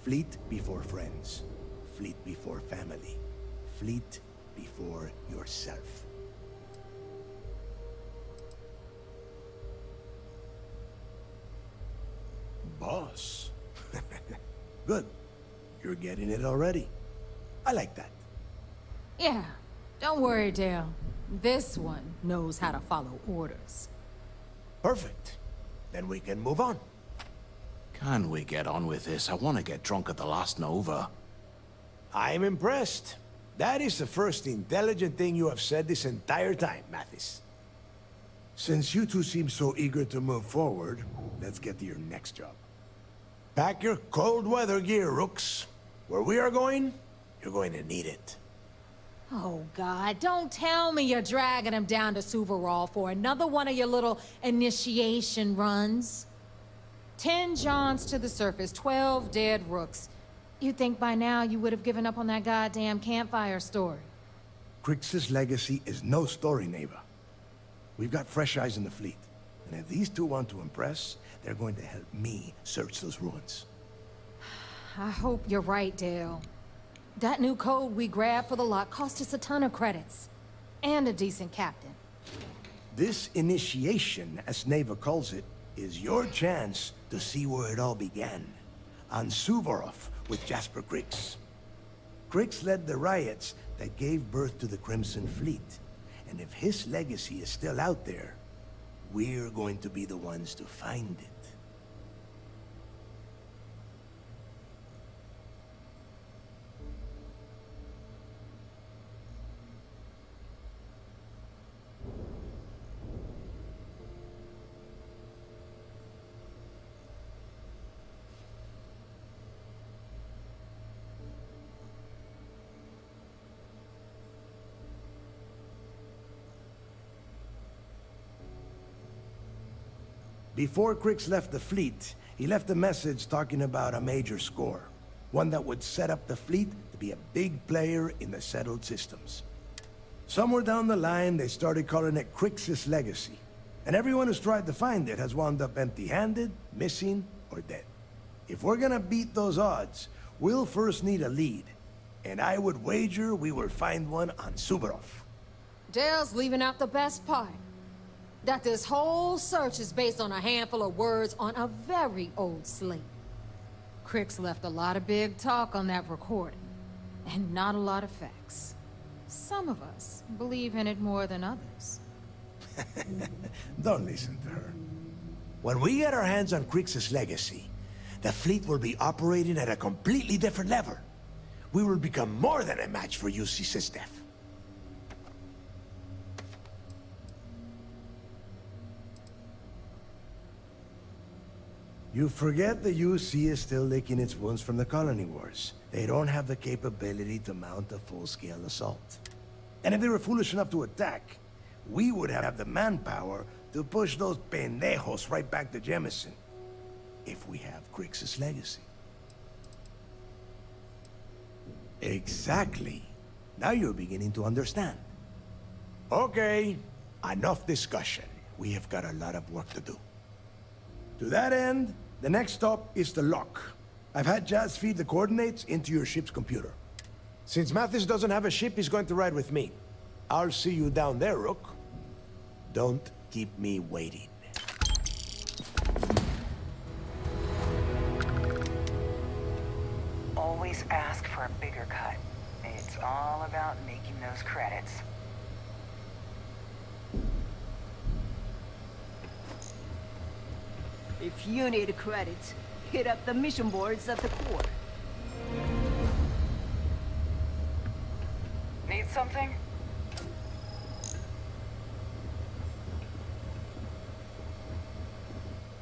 Fleet before friends. Fleet before family. Fleet before yourself. Boss. Good. You're getting it already. I like that. Yeah, don't worry, Dale. This one knows how to follow orders. Perfect. Then we can move on. Can we get on with this? I want to get drunk at the last Nova. I'm impressed. That is the first intelligent thing you have said this entire time, Mathis. Since you two seem so eager to move forward, let's get to your next job. Pack your cold weather gear, Rooks. Where we are going, you're going to need it. Oh, God, don't tell me you're dragging him down to Suvarol for another one of your little initiation runs. 10 Johns to the surface, 12 dead Rooks. You'd think by now you would have given up on that goddamn campfire story. Crix's legacy is no story, Neva. We've got fresh eyes in the fleet. And if these two want to impress, they're going to help me search those ruins. I hope you're right, Dale. That new code we grabbed for the lot cost us a ton of credits. And a decent captain. This initiation, as Neva calls it, is your chance to see where it all began. On Suvorov with Jasper Crix. Crix led the riots that gave birth to the Crimson Fleet. And if his legacy is still out there, we're going to be the ones to find it. Before Crix left the fleet, he left a message talking about a major score. One that would set up the fleet to be a big player in the settled systems. Somewhere down the line, they started calling it Crix's legacy. And everyone who's tried to find it has wound up empty-handed, missing, or dead. If we're gonna beat those odds, we'll first need a lead. And I would wager we will find one on Suvorov. Dale's leaving out the best part. That this whole search is based on a handful of words on a very old slate. Crix left a lot of big talk on that recording, and not a lot of facts. Some of us believe in it more than others. Don't listen to her. When we get our hands on Crix's legacy, the fleet will be operating at a completely different level. We will become more than a match for UC Systef. You forget the UC is still licking its wounds from the colony wars. They don't have the capability to mount a full-scale assault. And if they were foolish enough to attack, we would have the manpower to push those pendejos right back to Jemison. If we have Crix's legacy. Exactly. Now you're beginning to understand. Okay, enough discussion. We have got a lot of work to do. To that end, the next stop is the lock. I've had Jazz feed the coordinates into your ship's computer. Since Mathis doesn't have a ship, he's going to ride with me. I'll see you down there, Rook. Don't keep me waiting. Always ask for a bigger cut. It's It's all about making those credits. If you need credits, hit up the mission boards of the Corps. Need something?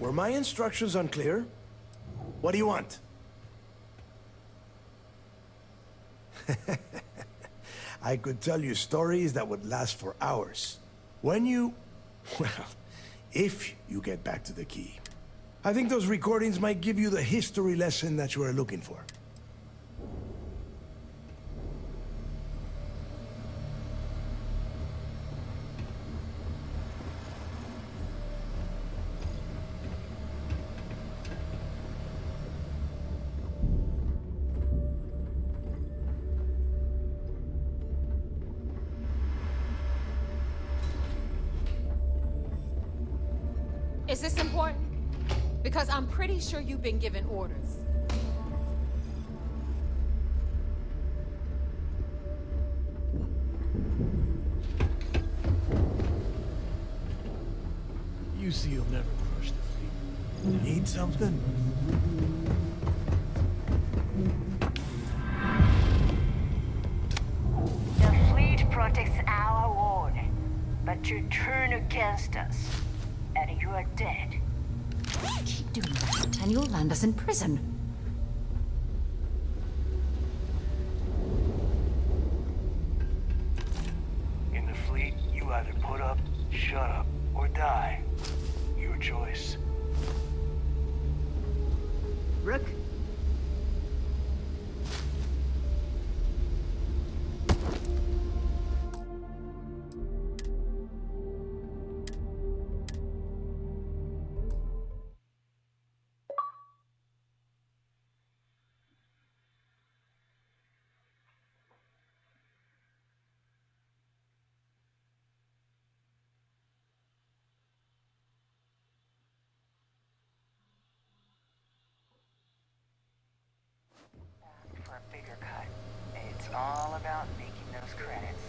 Were my instructions unclear? What do you want? I could tell you stories that would last for hours. When you... well, if you get back to the key. I think those recordings might give you the history lesson that you are looking for. Is this important? Because I'm pretty sure you've been given orders. You see, you'll never crush the fleet. Need something? The fleet protects our ward, but you turn against us, and you are dead. Keep doing that, and you'll land us in prison. In the fleet, you either put up, shut up, or die. Your choice. Rook? For a bigger cut. It's all about making those credits.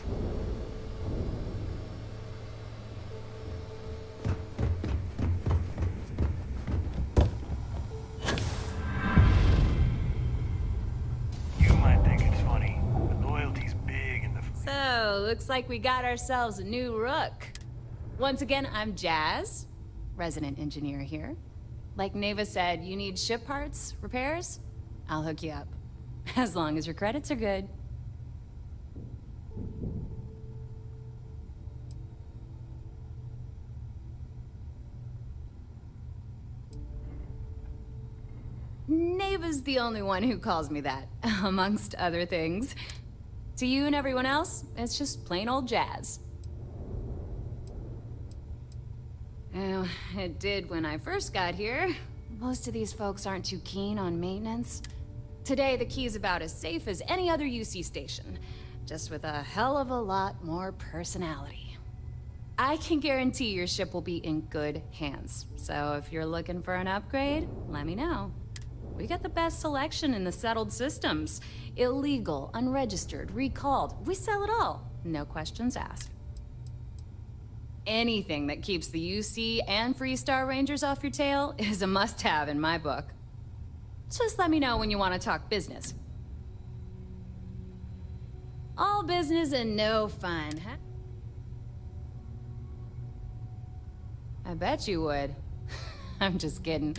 You might think it's funny, but loyalty's big in the... So, looks like we got ourselves a new rook. Once again, I'm Jazz, resident engineer here. Like Neva said, you need ship parts, repairs? I'll hook you up. As long as your credits are good. Neva's the only one who calls me that, amongst other things. To you and everyone else, it's just plain old Jazz. Oh, it did when I first got here. Most of these folks aren't too keen on maintenance. Today, the key's about as safe as any other UC station, just with a hell of a lot more personality. I can guarantee your ship will be in good hands, so if you're looking for an upgrade, let me know. We got the best selection in the settled systems. Illegal, unregistered, recalled. We sell it all. No questions asked. Anything that keeps the UC and Freestar Rangers off your tail is a must-have in my book. Just let me know when you want to talk business. All business and no fun, huh? I bet you would. I'm just kidding.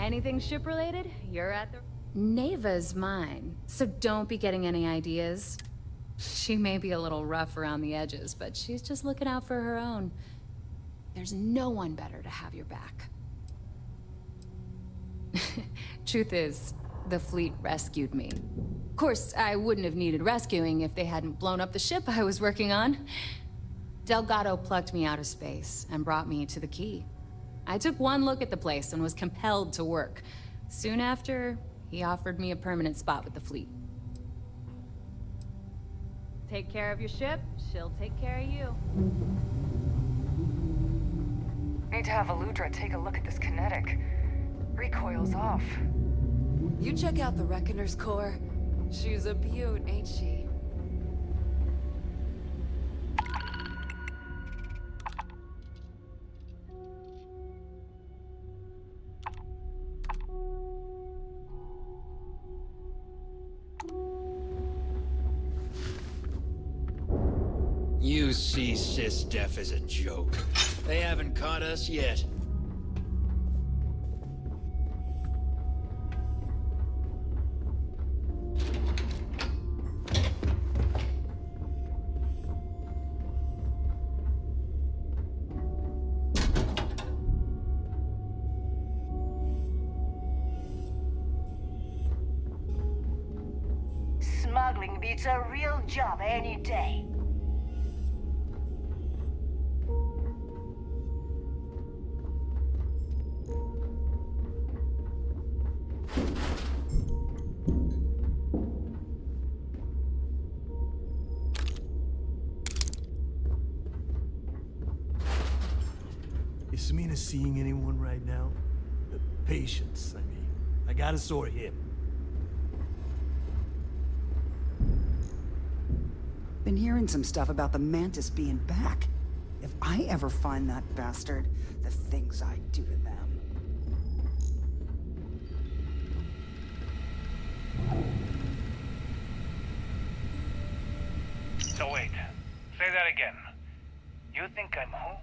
anything ship-related, you're at the... Neva's mine, so don't be getting any ideas. She may be a little rough around the edges, but she's just looking out for her own. There's no one better to have your back. Truth is, the fleet rescued me. Of course, I wouldn't have needed rescuing if they hadn't blown up the ship I was working on. Delgado plucked me out of space and brought me to the key. I took one look at the place and was compelled to work. Soon after, he offered me a permanent spot with the fleet. Take care of your ship, she'll take care of you. Need to have Aludra take a look at this kinetic. Recoil's off. You check out the Reckoner's core. She's a beaut, ain't she? You see SysDef as a joke. They haven't caught us yet. Smuggling beats a real job any day. Is Samina seeing anyone right now? Patience, I mean. I got a sore hip. Been hearing some stuff about the Mantis being back. If I ever find that bastard, the things I'd do to them. So wait, say that again. You think I'm who?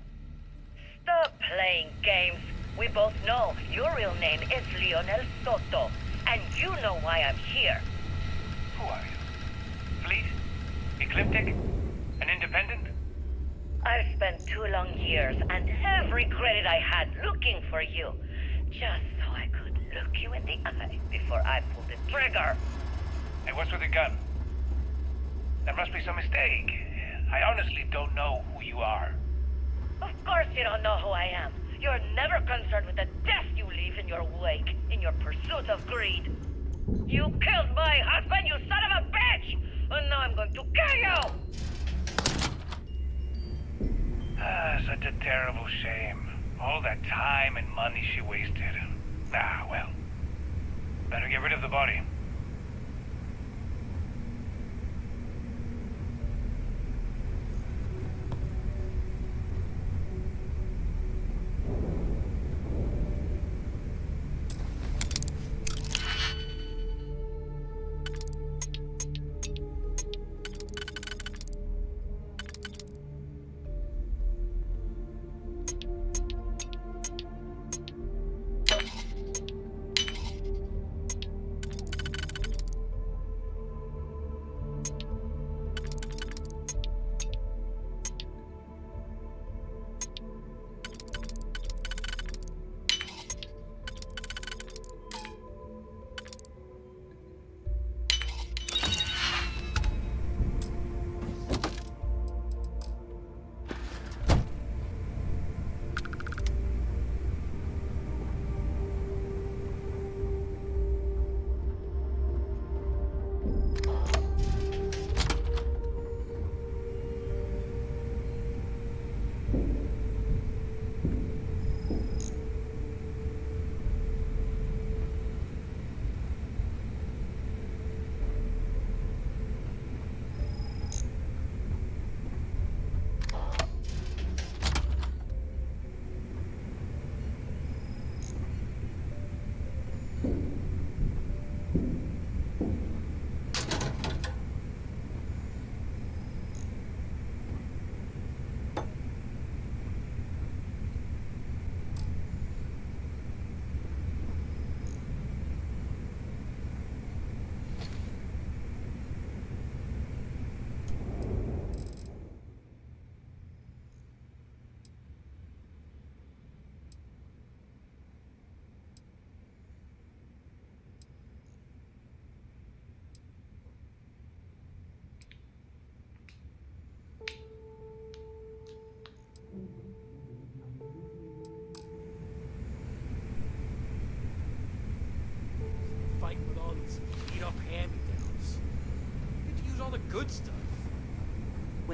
Stop playing games. We both know your real name is Lionel Soto, and you know why I'm here. Who are you? Fleet? Ecliptic? An independent? I've spent 2 long years and every credit I had looking for you, just so I could look you in the eye before I pulled the trigger. Hey, what's with the gun? There must be some mistake. I honestly don't know who you are. Of course you don't know who I am. You're never concerned with the death you leave in your wake, in your pursuit of greed. You killed my husband, you son of a bitch! And now I'm going to kill you! Ah, such a terrible shame. All that time and money she wasted. Ah, well. Better get rid of the body.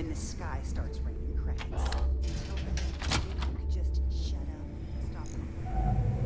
when the sky starts raining credits. Until then, maybe you could just shut up and stop complaining.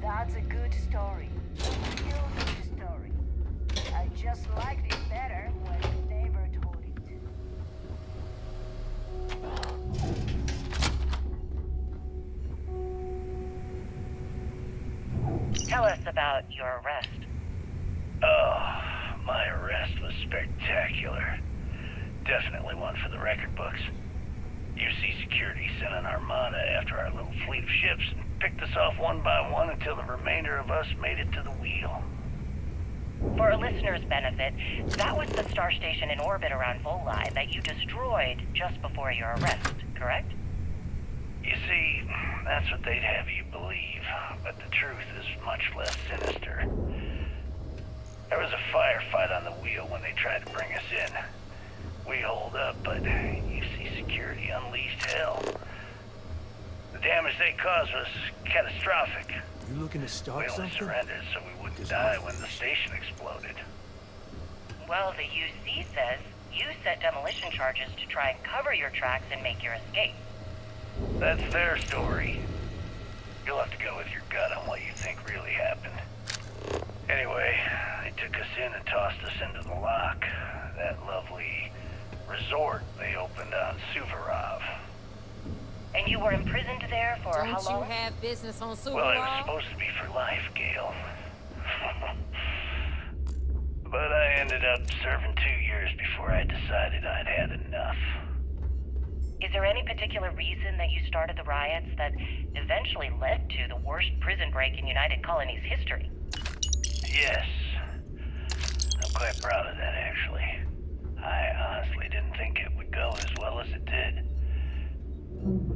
That's a good story. A real good story. I just liked it better when you never told it. Tell us about your arrest. Oh, my arrest was spectacular. Definitely one for the record books. UC Security sent an armada after our little fleet of ships and picked us off one by one until the remainder of us made it to the wheel. For a listener's benefit, that was the star station in orbit around Volii that you destroyed just before your arrest, correct? You see, that's what they'd have you believe, but the truth is much less sinister. There was a firefight on the wheel when they tried to bring us in. We holed up, but UC Security unleashed hell. The damage they caused was catastrophic. You looking to start We only something? surrendered so we wouldn't die when the station exploded. Well, the UC says you set demolition charges to try and cover your tracks and make your escape. That's their story. You'll have to go with your gut on what you think really happened. Anyway, they took us in and tossed us into the lock. That lovely resort they opened on Suvorov. And you were imprisoned there for how long? Don't you have business on Suvorov? Well, it was supposed to be for life, Gale. But I ended up serving 2 years before I decided I'd had enough. Is there any particular reason that you started the riots that eventually led to the worst prison break in United Colonies history? Yes. I'm quite proud of that, actually. I honestly didn't think it would go as well as it did.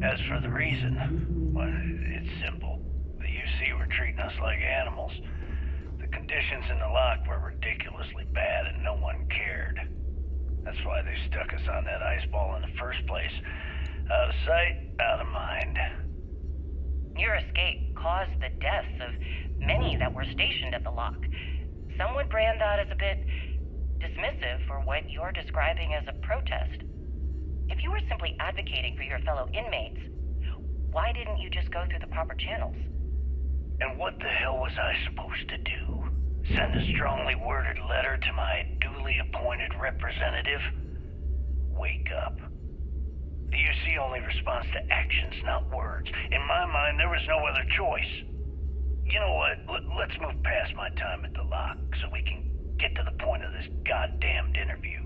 As for the reason, well, it's simple. The UC were treating us like animals. The conditions in the lock were ridiculously bad and no one cared. That's why they stuck us on that ice ball in the first place. Out of sight, out of mind. Your escape caused the deaths of many that were stationed at the lock. Some would brand that as a bit dismissive for what you're describing as a protest. If you were simply advocating for your fellow inmates, why didn't you just go through the proper channels? And what the hell was I supposed to do? Send a strongly worded letter to my duly appointed representative? Wake up. The UC only responds to actions, not words. In my mind, there was no other choice. You know what? Let's move past my time at the lock so we can get to the point of this goddamned interview.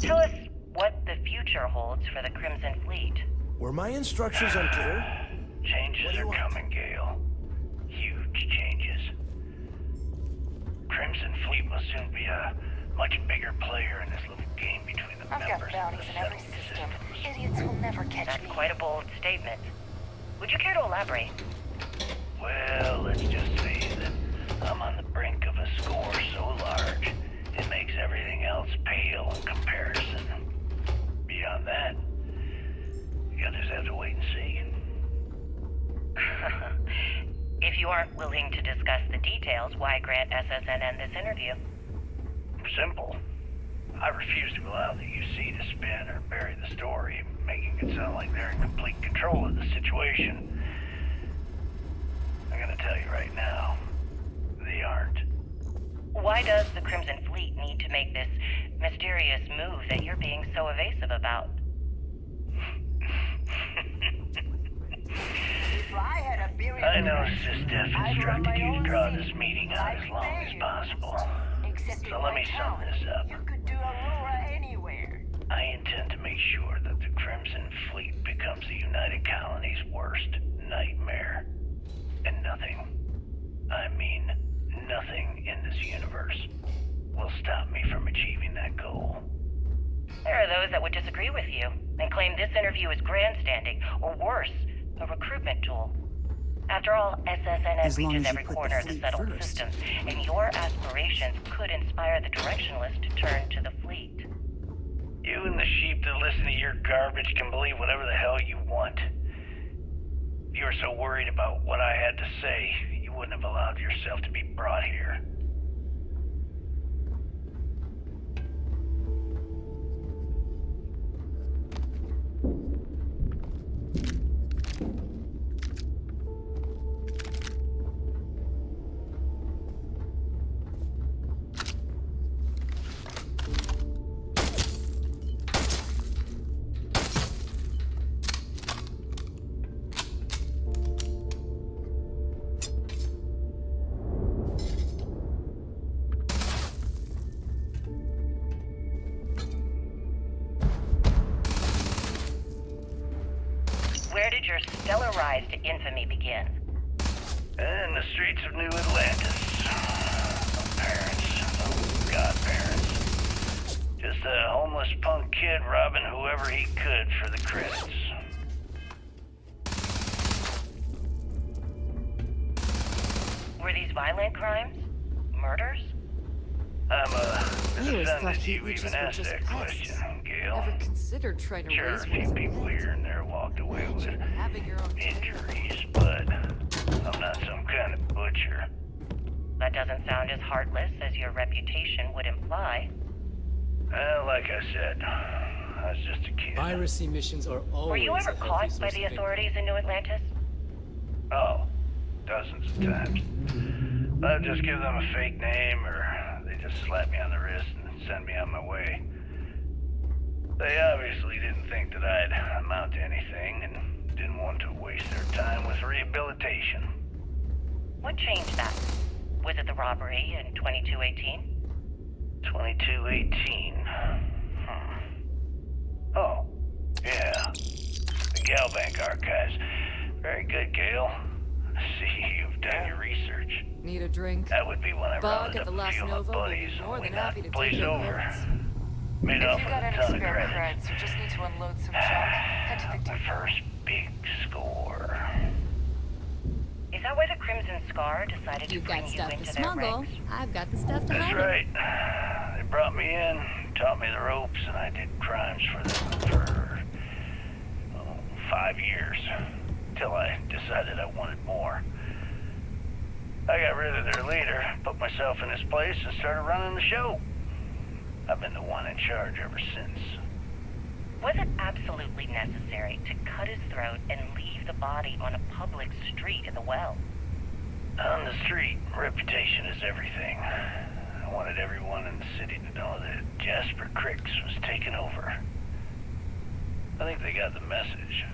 Tell us what the future holds for the Crimson Fleet. Were my instructions unclear? Changes are coming, Gale. Huge changes. Crimson Fleet will soon be a Much bigger player in this little game between the I've got members of bounties the in every settlement system. systems. Idiots will never catch That's me. quite a bold statement. Would you care to elaborate? Well, let's just say that I'm on the brink of a score so large, it makes everything else pale in comparison. Beyond that, you'll just have to wait and see. If you aren't willing to discuss the details, why grant SSNN this interview? Simple. I refuse to allow the UC to spin or bury the story, making it sound like they're in complete control of the situation. I'm gonna tell you right now, they aren't. Why does the Crimson Fleet need to make this mysterious move that you're being so evasive about? I noticed this Steph instructed you to draw this meeting out as long as possible. So let me sum this up. I intend to make sure that the Crimson Fleet becomes the United Colony's worst nightmare. And nothing, I mean nothing in this universe, will stop me from achieving that goal. There are those that would disagree with you and claim this interview is grandstanding, or worse, a recruitment tool. After all, SSNN reaches every corner of the settled systems, and your aspirations could inspire the Directionalist to turn to the fleet. You and the sheep that listen to your garbage can believe whatever the hell you want. If you were so worried about what I had to say, you wouldn't have allowed yourself to be brought here. Where did your stellar rise to infamy begin? In the streets of New Atlantis. No parents, no godparents. Just a homeless punk kid robbing whoever he could for the credits. Were these violent crimes? Murders? I'm I always thought offended you Heat even Leeches were asked just that question, Gail. Never considered trying to Sure, raise a one few as a people pet. here and there walked away with Having your own injuries, but I'm not some kind of butcher. That doesn't sound as heartless as your reputation would imply. Well, like I said, I was just a kid. Piracy missions are always Were you ever a healthy caught by source the of income. authorities in New Atlantis? Oh, dozens of times. I'd just give them a fake name, or they just slap me on the wrist and send me on my way. They obviously didn't think that I'd amount to anything, and didn't want to waste their time with rehabilitation. What changed that? Was it the robbery in 2218? 2218. Oh, yeah. The Galbank archives. Very good, Gale. I see you've done your research. Need a drink? That would be when I Bog rounded at up the a last few of my Nova will be buddies more and we than knocked happy the to place take your over. credits. Made If off you with got a any ton of spare credits. creds, you just need to unload some junk, head to the My first big score. Is that why the Crimson Scar decided to You've bring got you stuff to into their smuggle. ranks? I've got the stuff to That's hide. right. They brought me in, taught me the ropes, and I did crimes for them for 5 years. Till I decided I wanted more. I got rid of their leader, put myself in his place, and started running the show. I've been the one in charge ever since. Was it absolutely necessary to cut his throat and leave the body on a public street in the well? On the street, reputation is everything. I wanted everyone in the city to know that Jasper Cricks was taken over. I think they got the message.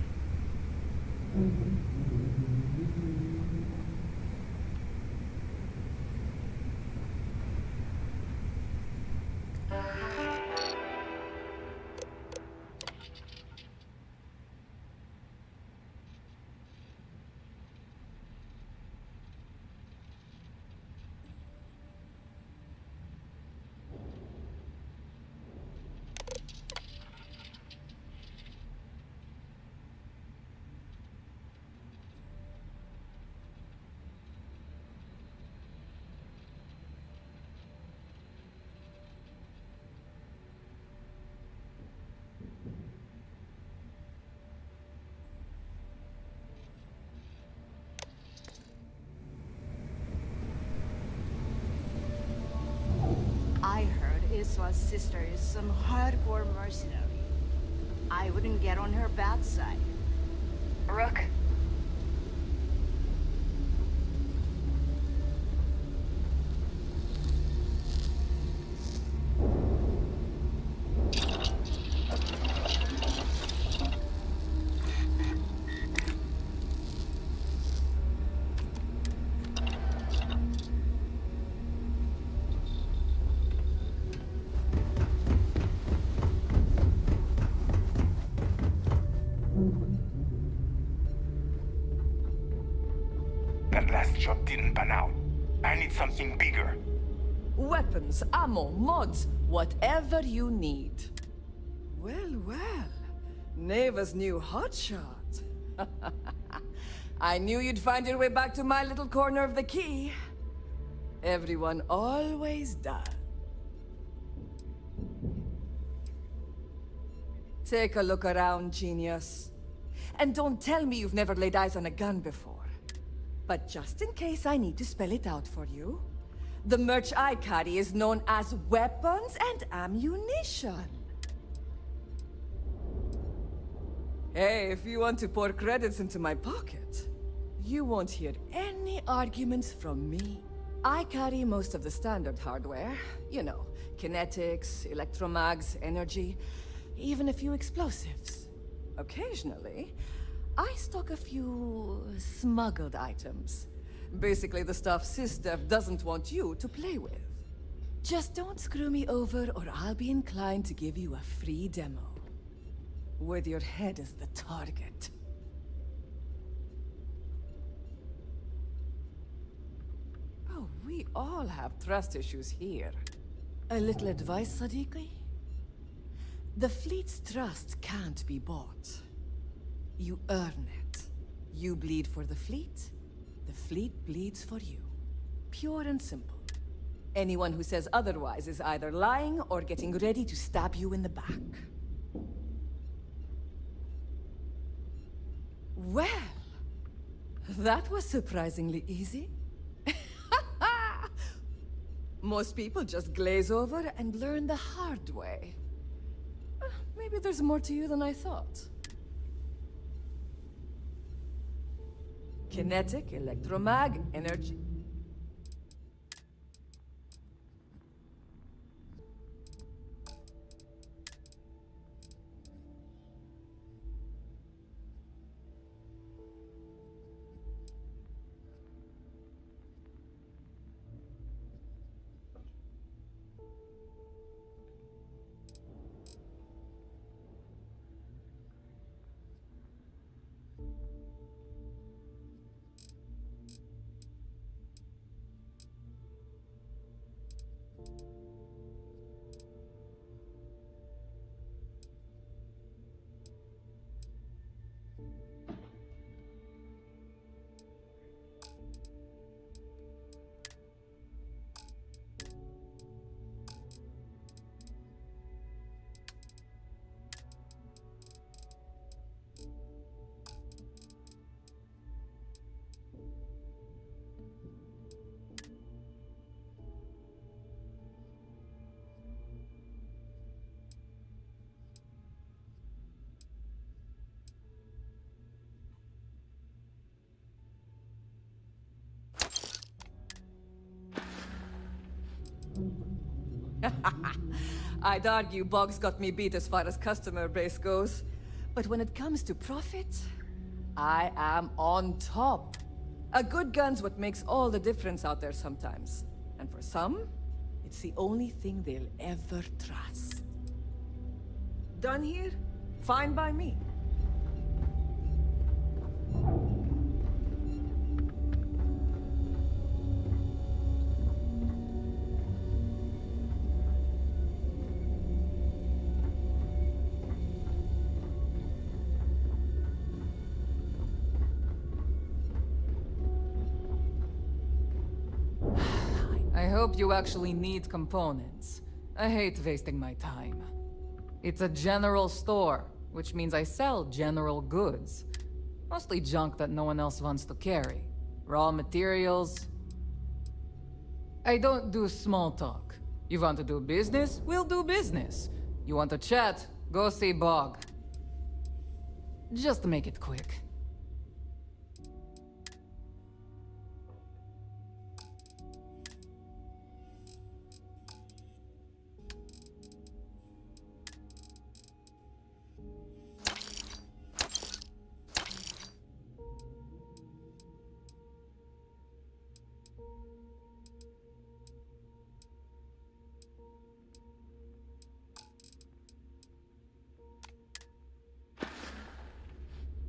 Francois's sister is some hardcore mercenary. I wouldn't get on her bad side. Rook? That last job didn't pan out. I need something bigger. Weapons, ammo, mods, whatever you need. Well, well. Neva's new hotshot. I knew you'd find your way back to my little corner of the key. Everyone always does. Take a look around, genius. And don't tell me you've never laid eyes on a gun before. But just in case I need to spell it out for you, the merch I carry is known as weapons and ammunition. Hey, if you want to pour credits into my pocket, you won't hear any arguments from me. I carry most of the standard hardware. You know, kinetics, electromags, energy, even a few explosives. Occasionally, I stock a few smuggled items. Basically the stuff SysDev doesn't want you to play with. Just don't screw me over or I'll be inclined to give you a free demo. With your head as the target. Oh, we all have trust issues here. A little advice, Sadiqi? The fleet's trust can't be bought. You earn it. You bleed for the fleet bleeds for you. Pure and simple. Anyone who says otherwise is either lying or getting ready to stab you in the back. Well, that was surprisingly easy. Most people just glaze over and learn the hard way. Maybe there's more to you than I thought. Kinetic, electromag, energy. I'd argue Boggs got me beat as far as customer base goes. But when it comes to profit, I am on top. A good gun's what makes all the difference out there sometimes. And for some, it's the only thing they'll ever trust. Done here? Fine by me. I hope you actually need components. I hate wasting my time. It's a general store, which means I sell general goods. Mostly junk that no one else wants to carry. Raw materials. I don't do small talk. You want to do business? We'll do business. You want to chat? Go see Bog. Just make it quick.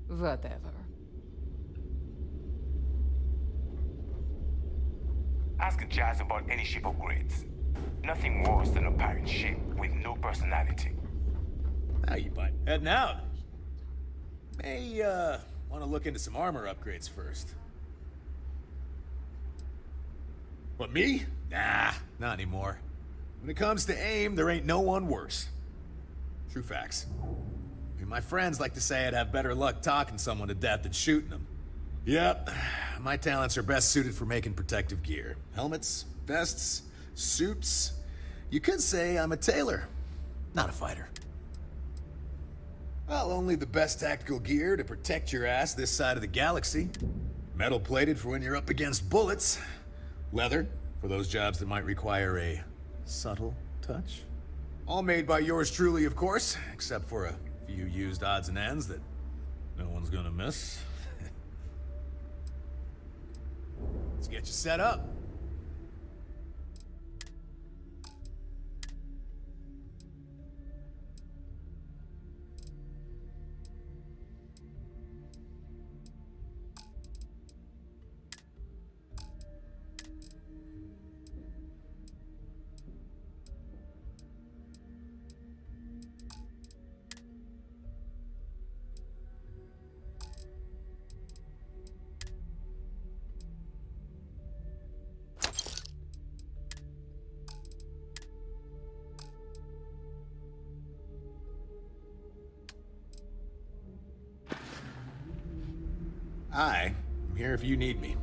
Whatever. Ask Jazz about any ship upgrades. Nothing worse than a pirate ship with no personality. How you bud? Heading out. May, want to look into some armor upgrades first. What, me? Nah, not anymore. When it comes to aim, there ain't no one worse. True facts. I mean, my friends like to say I'd have better luck talking someone to death than shooting them. Yep, my talents are best suited for making protective gear. Helmets, vests, suits. You could say I'm a tailor, not a fighter. Well, only the best tactical gear to protect your ass this side of the galaxy. Metal plated for when you're up against bullets. Leather for those jobs that might require a subtle touch. All made by yours truly, of course, except for a few used odds and ends that no one's gonna miss. Let's get you set up. I'm here if you need me.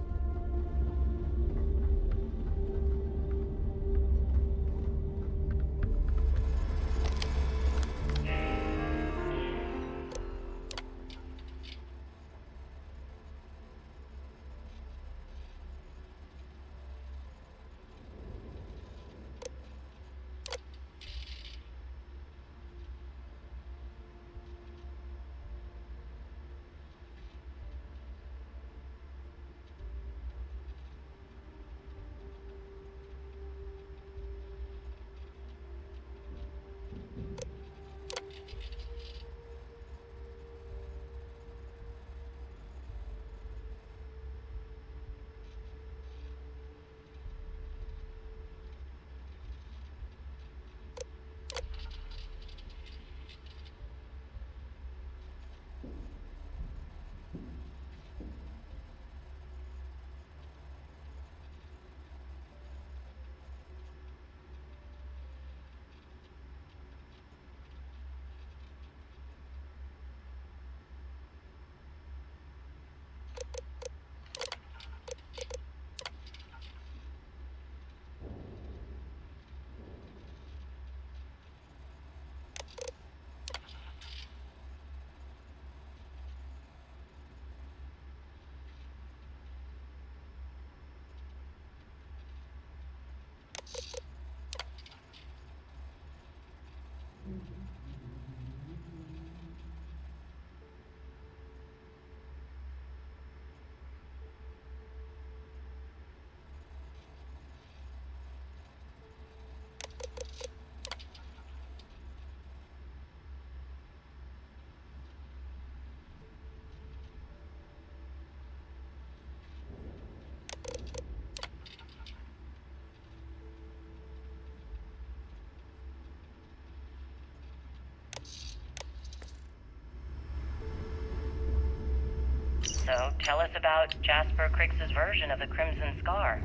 So, tell us about Jasper Crix's version of the Crimson Scar.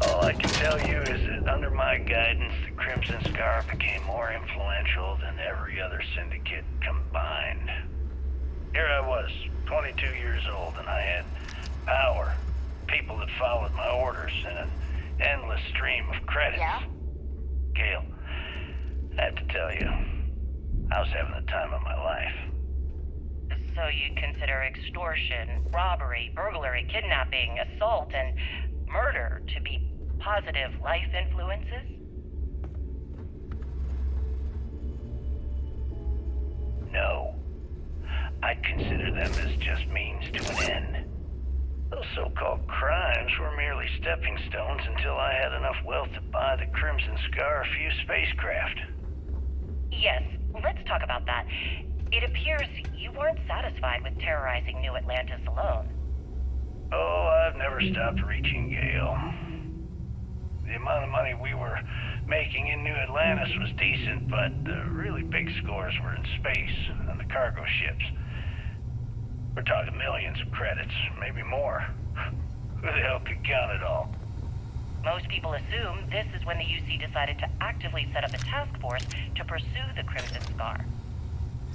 All I can tell you is that under my guidance, the Crimson Scar became more influential than every other syndicate combined. Here I was, 22 years old, and I had power. People that followed my orders and an endless stream of credits. Yeah? Gale, I have to tell you, I was having the time of my life. So you'd consider extortion, robbery, burglary, kidnapping, assault, and murder to be positive life influences? No. I'd consider them as just means to an end. Those so-called crimes were merely stepping stones until I had enough wealth to buy the Crimson Scar a few spacecraft. Yes, let's talk about that. It appears you weren't satisfied with terrorizing New Atlantis alone. Oh, I've never stopped reaching, Gale. The amount of money we were making in New Atlantis was decent, but the really big scores were in space and the cargo ships. We're talking millions of credits, maybe more. Who the hell could count it all? Most people assume this is when the UC decided to actively set up a task force to pursue the Crimson Scar.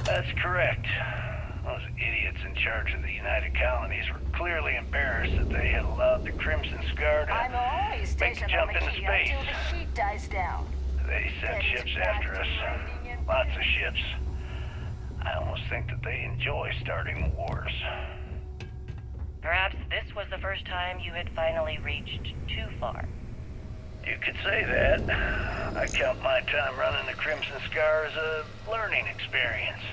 That's correct. Those idiots in charge of the United Colonies were clearly embarrassed that they had allowed the Crimson Scar to I'm always make the stationed jump on the into key space. until the heat dies down. They sent ships after us. Lots of ships. I almost think that they enjoy starting wars. Perhaps this was the first time you had finally reached too far. You could say that. I count my time running the Crimson Scar as a learning experience.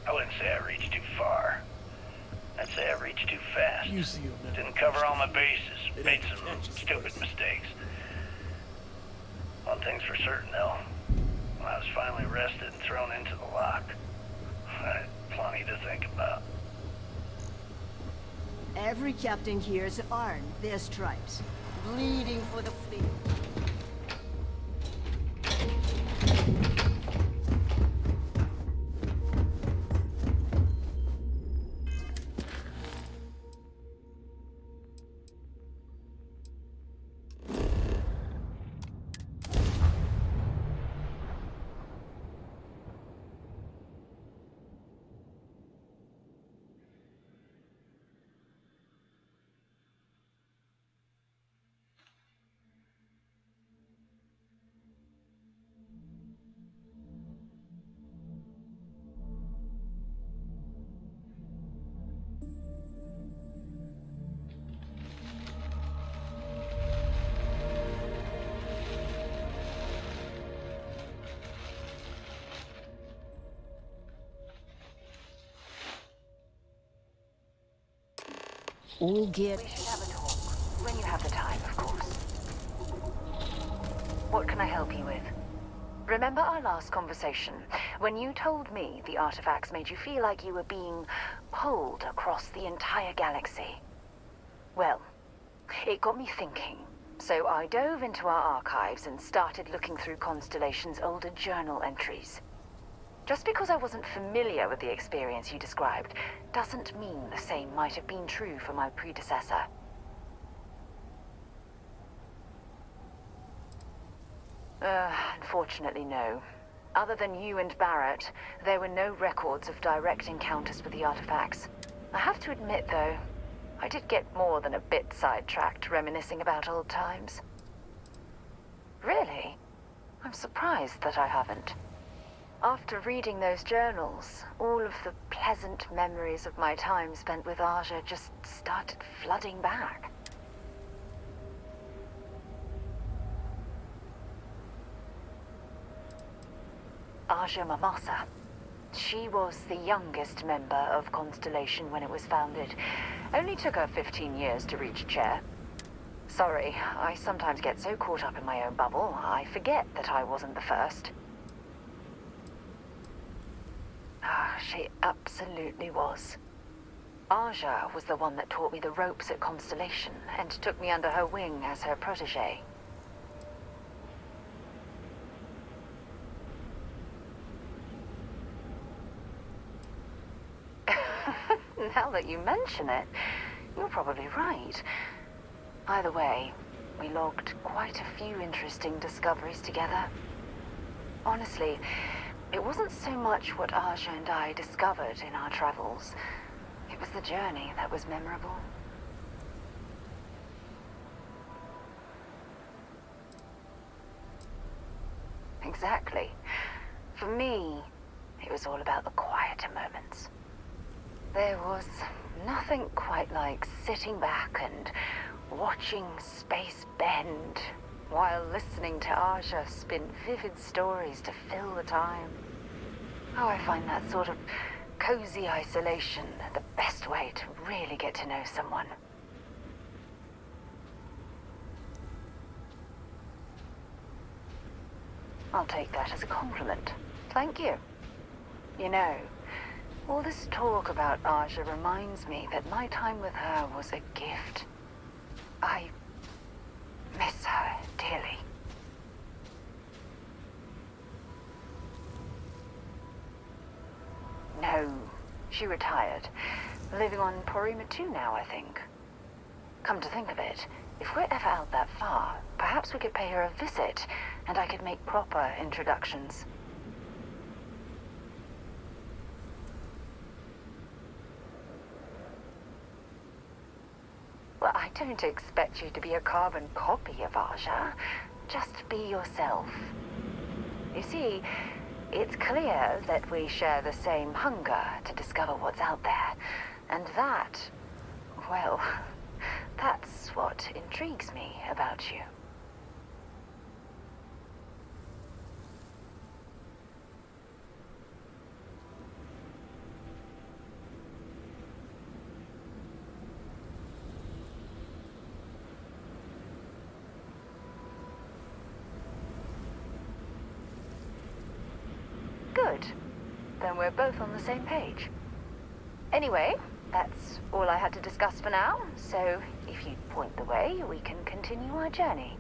I wouldn't say I reached too far. I'd say I reached too fast. Didn't cover all my bases. Made some stupid mistakes. One thing's for certain, though. When I was finally arrested and thrown into the lock, I had plenty to think about. Every captain here has earned their stripes, bleeding for the fleet. All gear. We should have a talk. When you have the time, of course. What can I help you with? Remember our last conversation, when you told me the artifacts made you feel like you were being pulled across the entire galaxy? Well, it got me thinking. So I dove into our archives and started looking through Constellation's older journal entries. Just because I wasn't familiar with the experience you described, doesn't mean the same might have been true for my predecessor. Unfortunately, no. Other than you and Barrett, there were no records of direct encounters with the artifacts. I have to admit, though, I did get more than a bit sidetracked reminiscing about old times. Really? I'm surprised that I haven't. After reading those journals, all of the pleasant memories of my time spent with Aja just started flooding back. Aja Mamasa. She was the youngest member of Constellation when it was founded. Only took her 15 years to reach chair. Sorry, I sometimes get so caught up in my own bubble, I forget that I wasn't the first. She absolutely was. Aja was the one that taught me the ropes at Constellation and took me under her wing as her protege. Now that you mention it, you're probably right. Either way, we logged quite a few interesting discoveries together. Honestly, it wasn't so much what Aja and I discovered in our travels. It was the journey that was memorable. Exactly. For me, it was all about the quieter moments. There was nothing quite like sitting back and watching space bend while listening to Aja spin vivid stories to fill the time. Oh, I find that sort of cozy isolation the best way to really get to know someone. I'll take that as a compliment. Thank you. You know, all this talk about Aja reminds me that my time with her was a gift. I miss her dearly. No, she retired. Living on Porima 2 now, I think. Come to think of it, if we're ever out that far, perhaps we could pay her a visit, and I could make proper introductions. Well, I don't expect you to be a carbon copy of Aja. Just be yourself. You see, it's clear that we share the same hunger to discover what's out there. And that, well, that's what intrigues me about you. Good. Then we're both on the same page. Anyway, that's all I had to discuss for now, so if you'd point the way, we can continue our journey.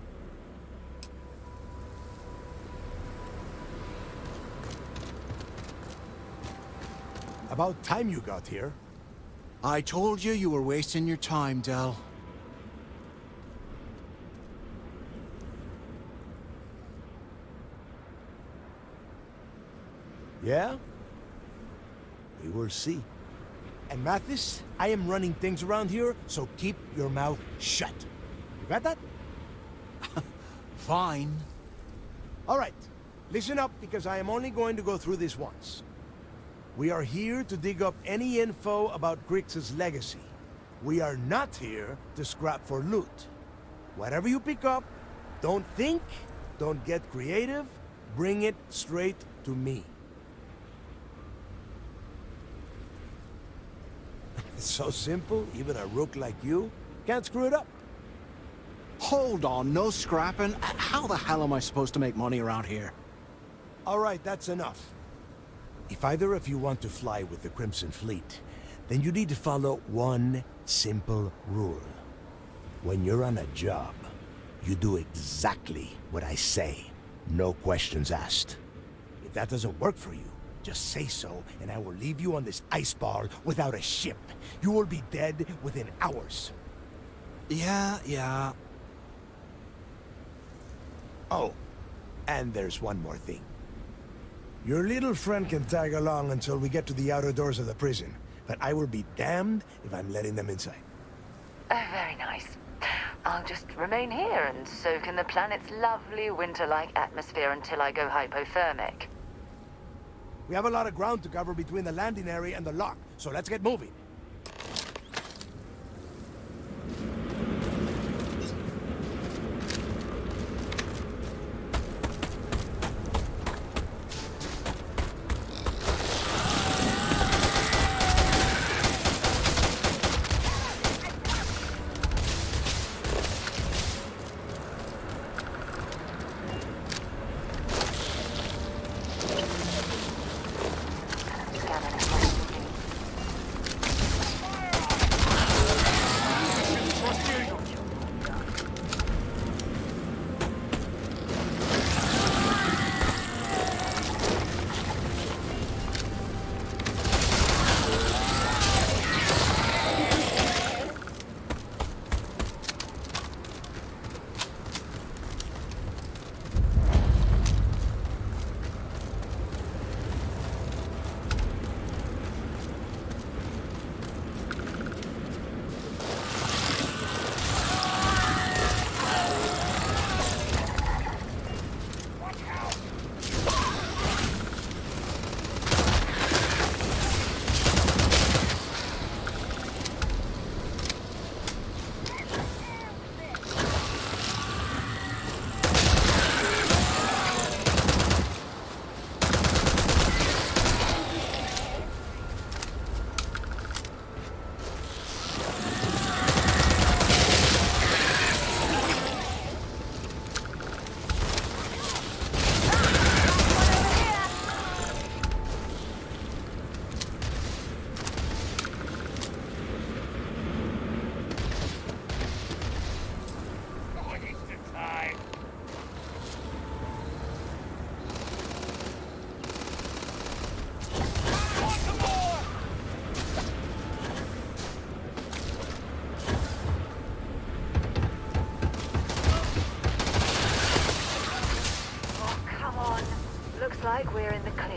About time you got here. I told you you were wasting your time, Del. Yeah? We will see. And Mathis, I am running things around here, so keep your mouth shut. You got that? Fine. All right. Listen up, because I am only going to go through this once. We are here to dig up any info about Grix's legacy. We are not here to scrap for loot. Whatever you pick up, don't think, don't get creative, bring it straight to me. It's so simple, even a rook like you can't screw it up. Hold on, no scrapping? How the hell am I supposed to make money around here? All right, that's enough. If either of you want to fly with the Crimson Fleet, then you need to follow one simple rule. When you're on a job, you do exactly what I say. No questions asked. If that doesn't work for you, just say so, and I will leave you on this ice ball without a ship. You will be dead within hours. Yeah. Oh, and there's one more thing. Your little friend can tag along until we get to the outer doors of the prison, but I will be damned if I'm letting them inside. Very nice. I'll just remain here and soak in the planet's lovely winter-like atmosphere until I go hypothermic. We have a lot of ground to cover between the landing area and the lock, so let's get moving.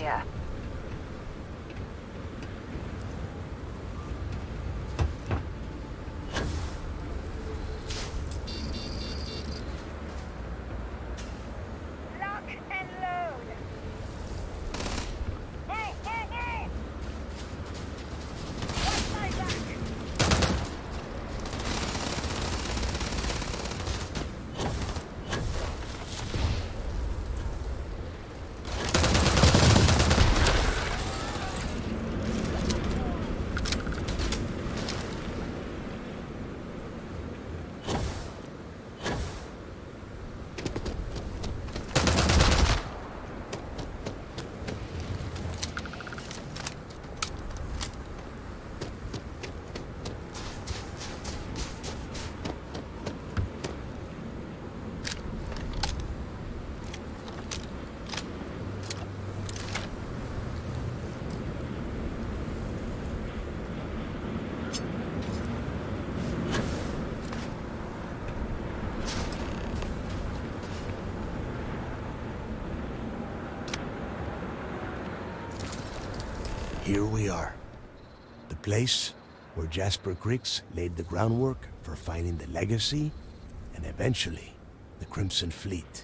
area. Lock and load. Move, move, move! Watch my back. Here we are. The place where Jasper Griggs laid the groundwork for finding the Legacy and eventually the Crimson Fleet.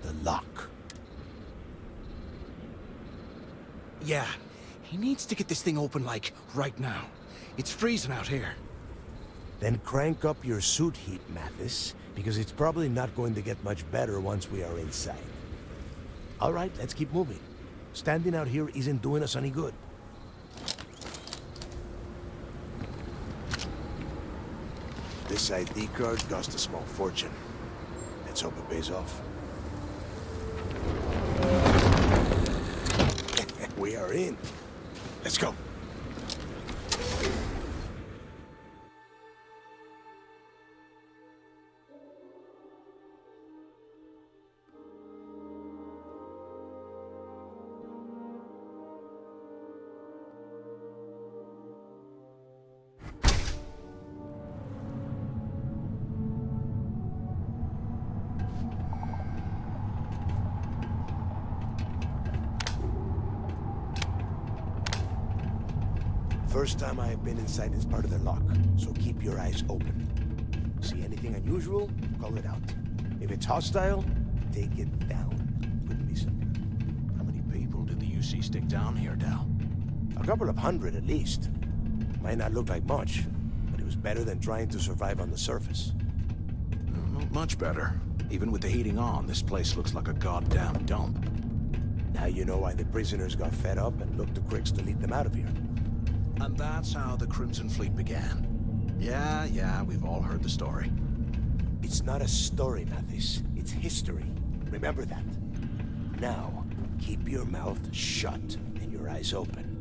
The Lock. Yeah, he needs to get this thing open, like, right now. It's freezing out here. Then crank up your suit heat, Mathis, because it's probably not going to get much better once we are inside. All right, let's keep moving. Standing out here isn't doing us any good. This ID card cost a small fortune. Let's hope it pays off. We are in. Let's go. First time I have been inside this part of the lock, so keep your eyes open. See anything unusual, call it out. If it's hostile, take it down. Couldn't be simpler. How many people did the UC stick down here, Dal? A couple of hundred at least. Might not look like much, but it was better than trying to survive on the surface. Not much better. Even with the heating on, this place looks like a goddamn dump. Now you know why the prisoners got fed up and looked to Griggs to lead them out of here. And that's how the Crimson Fleet began. Yeah, we've all heard the story. It's not a story, Mathis. It's history. Remember that. Now, keep your mouth shut and your eyes open.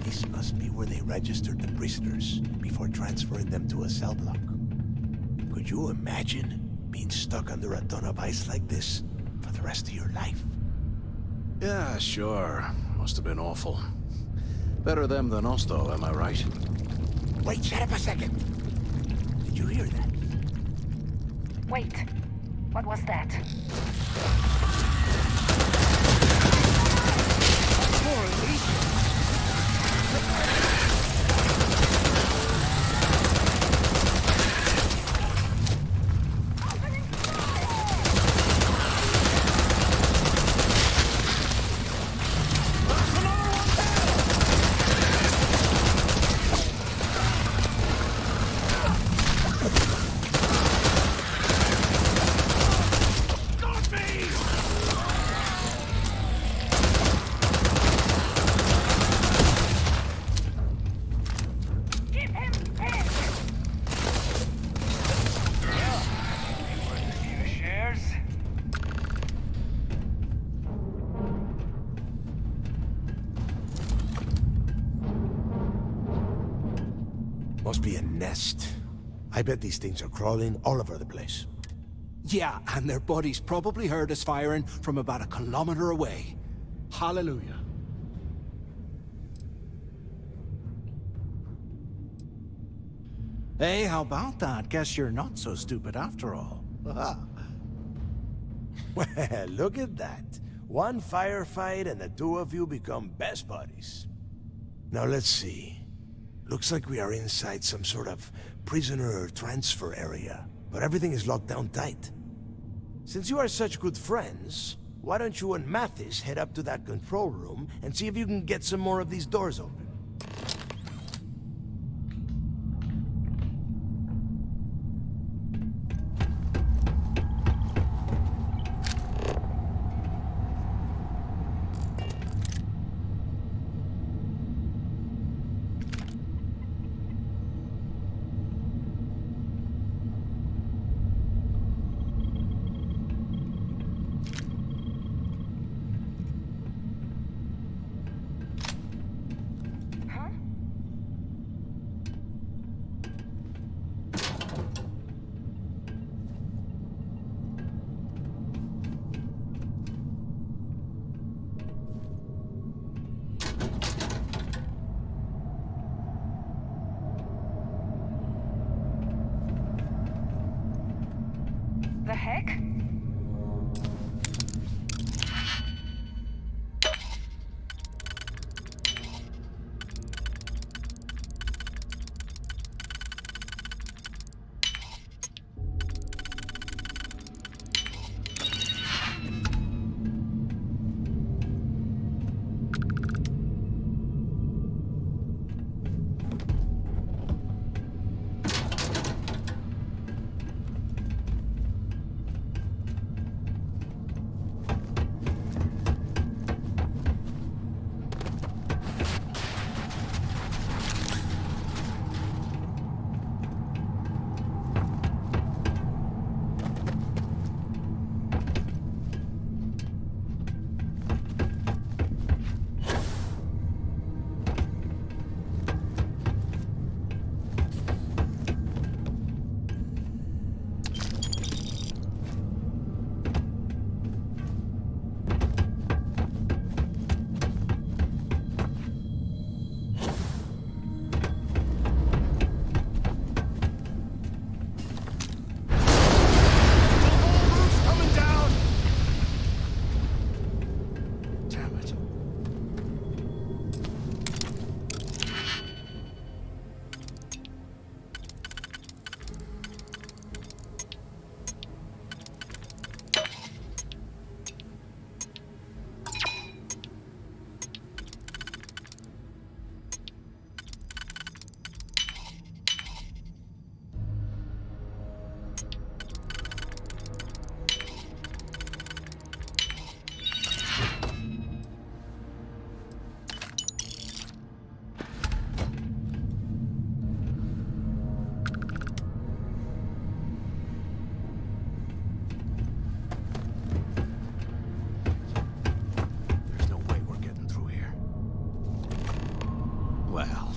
This must be where they registered the prisoners before transferring them to a cell block. Could you imagine being stuck under a ton of ice like this for the rest of your life? Yeah, sure. Must have been awful. Better them than us, though, am I right? Wait, shut up a second. Did you hear that? Wait, what was that? must be a nest. I bet these things are crawling all over the place. Yeah, and their buddies probably heard us firing from about a kilometer away. Hallelujah. Hey, how about that? Guess you're not so stupid after all. Well, look at that. One firefight and the two of you become best buddies. Now let's see. Looks like we are inside some sort of prisoner transfer area, but everything is locked down tight. Since you are such good friends, why don't you and Mathis head up to that control room and see if you can get some more of these doors open? The heck?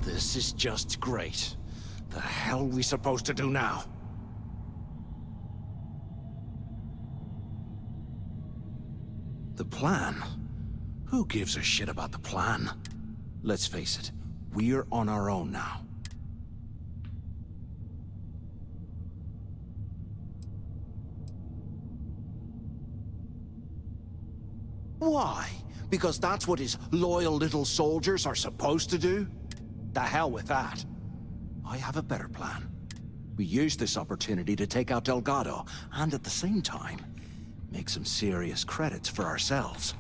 This is just great. The hell are we supposed to do now? The plan? Who gives a shit about the plan? Let's face it, we're on our own now. Why? Because that's what his loyal little soldiers are supposed to do? The hell with that. I have a better plan. We use this opportunity to take out Delgado, and at the same time, make some serious credits for ourselves.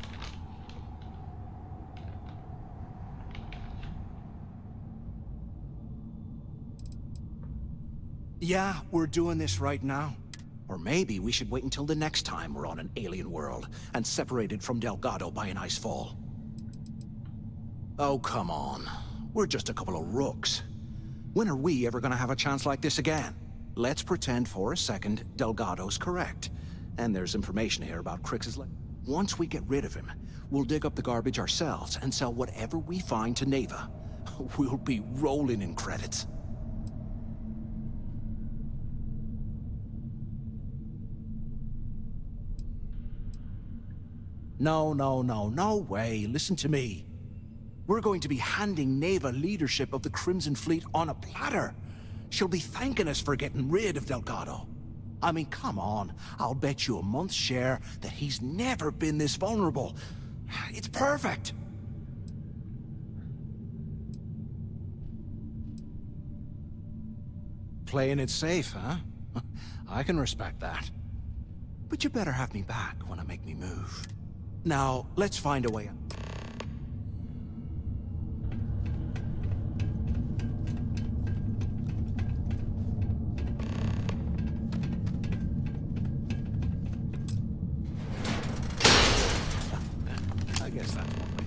Yeah, we're doing this right now. Or maybe we should wait until the next time we're on an alien world and separated from Delgado by an ice fall. Oh, come on. We're just a couple of rooks. When are we ever gonna have a chance like this again? Let's pretend for a second Delgado's correct. And there's information here about Crix's leg. Once we get rid of him, we'll dig up the garbage ourselves and sell whatever we find to Neva. We'll be rolling in credits. No, no, no, no way. Listen to me. We're going to be handing Neva leadership of the Crimson Fleet on a platter. She'll be thanking us for getting rid of Delgado. I mean, come on. I'll bet you a month's share that he's never been this vulnerable. It's perfect. Playing it safe, huh? I can respect that. But you better have me back when I make me move. Now, let's find a way out. I guess that's one way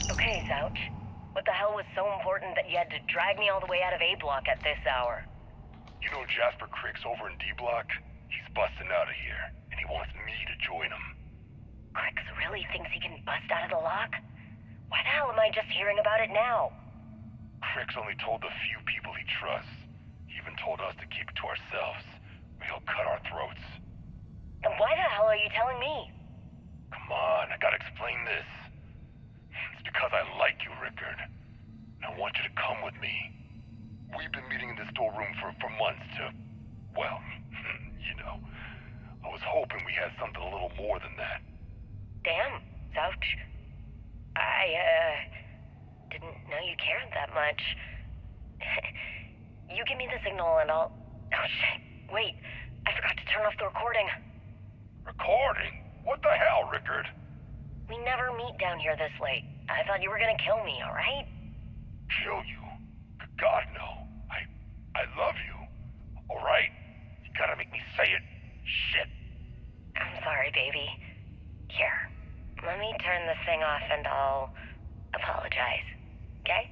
through. Okay, Zouch. What the hell was so important that you had to drag me all the way out of A Block at this hour? You know Jasper Crick's over in D Block? He's busting out of here, and he wants me to join him. Crix really thinks he can bust out of the lock? Why the hell am I just hearing about it now? Crick's only told the few people he trusts. He even told us to keep it to ourselves, or he'll cut our throats. Then why the hell are you telling me? Come on, I gotta explain this. It's because I like you, Rickard. And I want you to come with me. We've been meeting in the storeroom for months to, well, you know. I was hoping we had something a little more than that. Damn, Zouch. I, didn't know you cared that much. You give me the signal and I'll... Oh, shit. Wait, I forgot to turn off the recording. Recording? What the hell, Rickard? We never meet down here this late. I thought you were gonna kill me, alright? Kill you? God, no. I love you. Alright? You gotta make me say it. Shit. I'm sorry, baby. Here, let me turn this thing off and I'll apologize. Okay?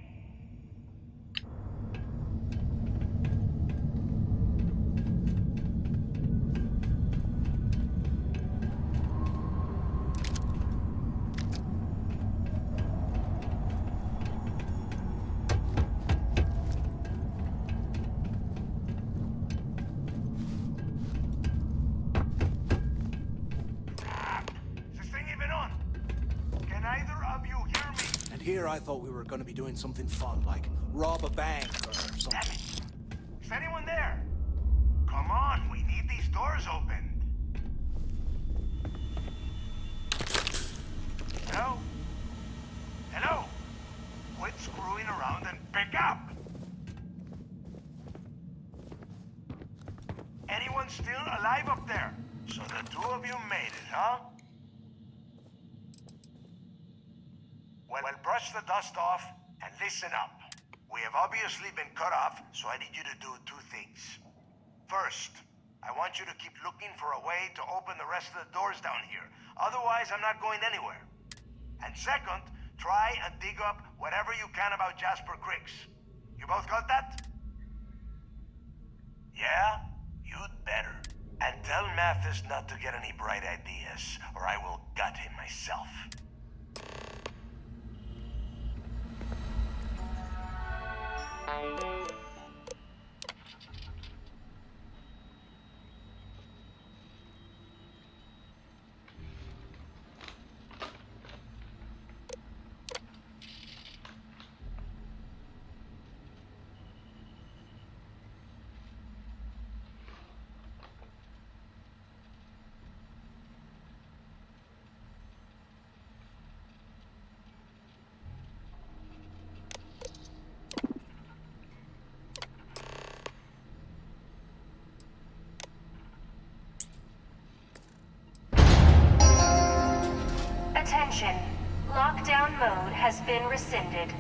Here I thought we were going to be doing something fun, like rob a bank or something. Damn it. Is anyone there? Come on, we need these doors opened. Hello? Hello? Quit screwing around and pick up! Anyone still alive up there? So the two of you made it, huh? Well, brush the dust off and listen up. We have obviously been cut off, so I need you to do two things. First, I want you to keep looking for a way to open the rest of the doors down here. Otherwise, I'm not going anywhere. And second, try and dig up whatever you can about Jasper Cricks. You both got that? Yeah? You'd better. And tell Mathis not to get any bright ideas, or I will gut him myself. Attention. Lockdown mode has been rescinded.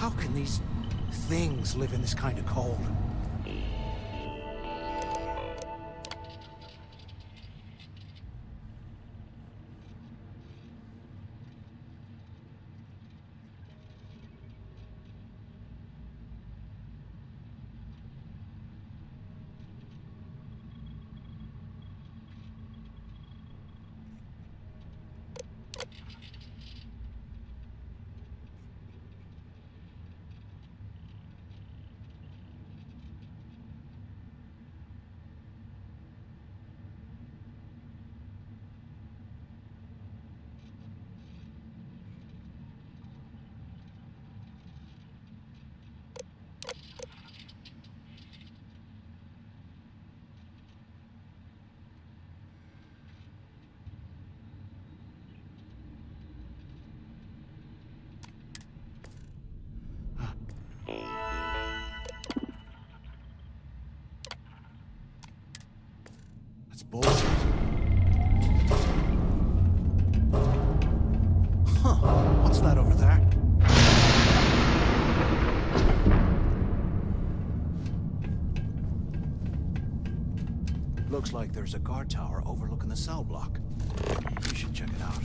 How can these things live in this kind of cold? That's bullshit. Huh. What's that over there? Looks like there's a guard tower overlooking the cell block. We should check it out.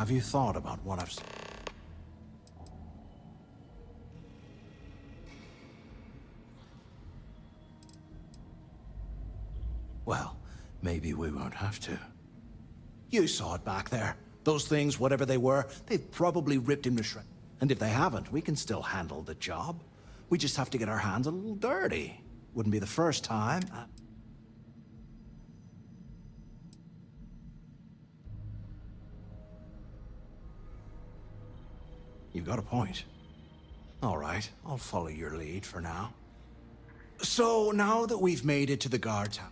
have you thought about what I've... Well, maybe we won't have to. You saw it back there. Those things, whatever they were, they've probably ripped him to shreds. And if they haven't, we can still handle the job. We just have to get our hands a little dirty. Wouldn't be the first time. You've got a point. All right, I'll follow your lead for now. So, now that we've made it to the guard tower...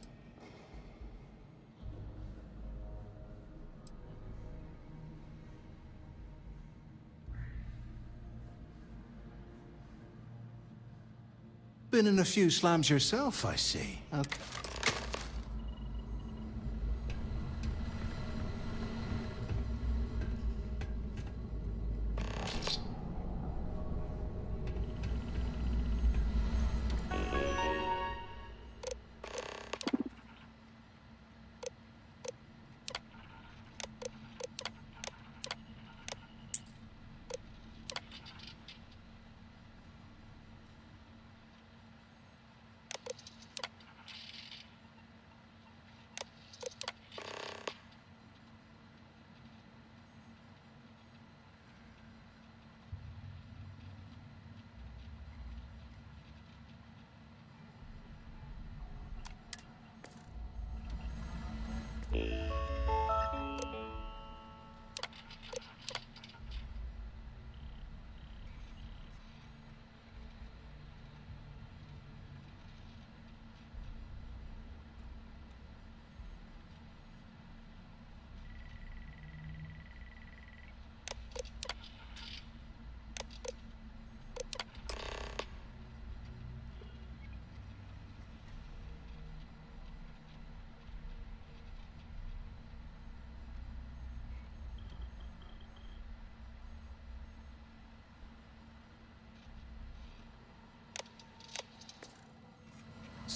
Been in a few slams yourself, I see. Okay.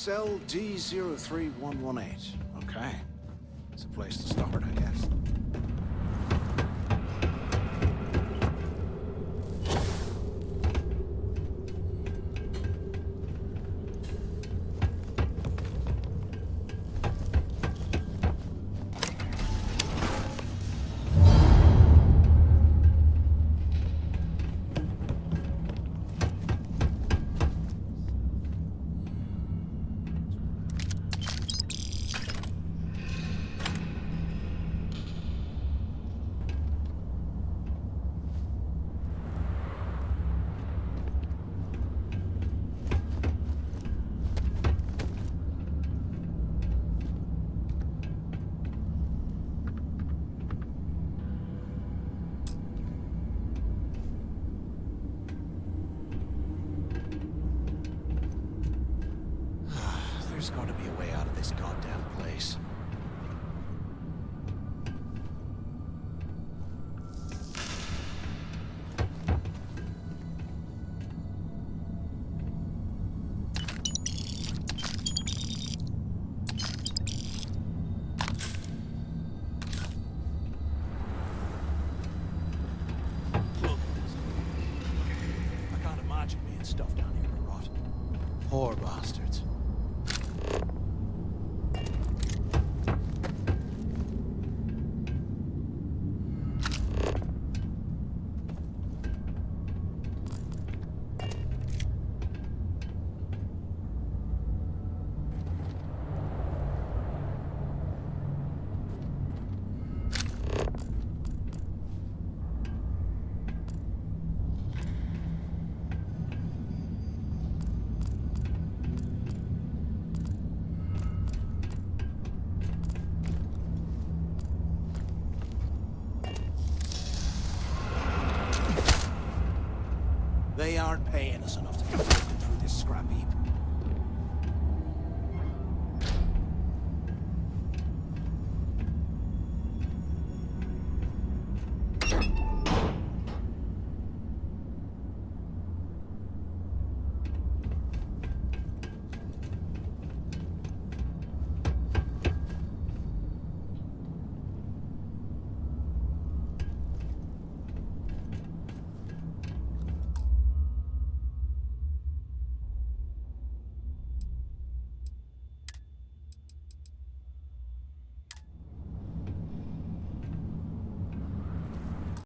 Cell D03118. Okay. It's a place to start, I guess. There's got to be a way out of this goddamn place. I can't imagine being stuffed down here to rot. Poor bastards. They aren't paying us enough to...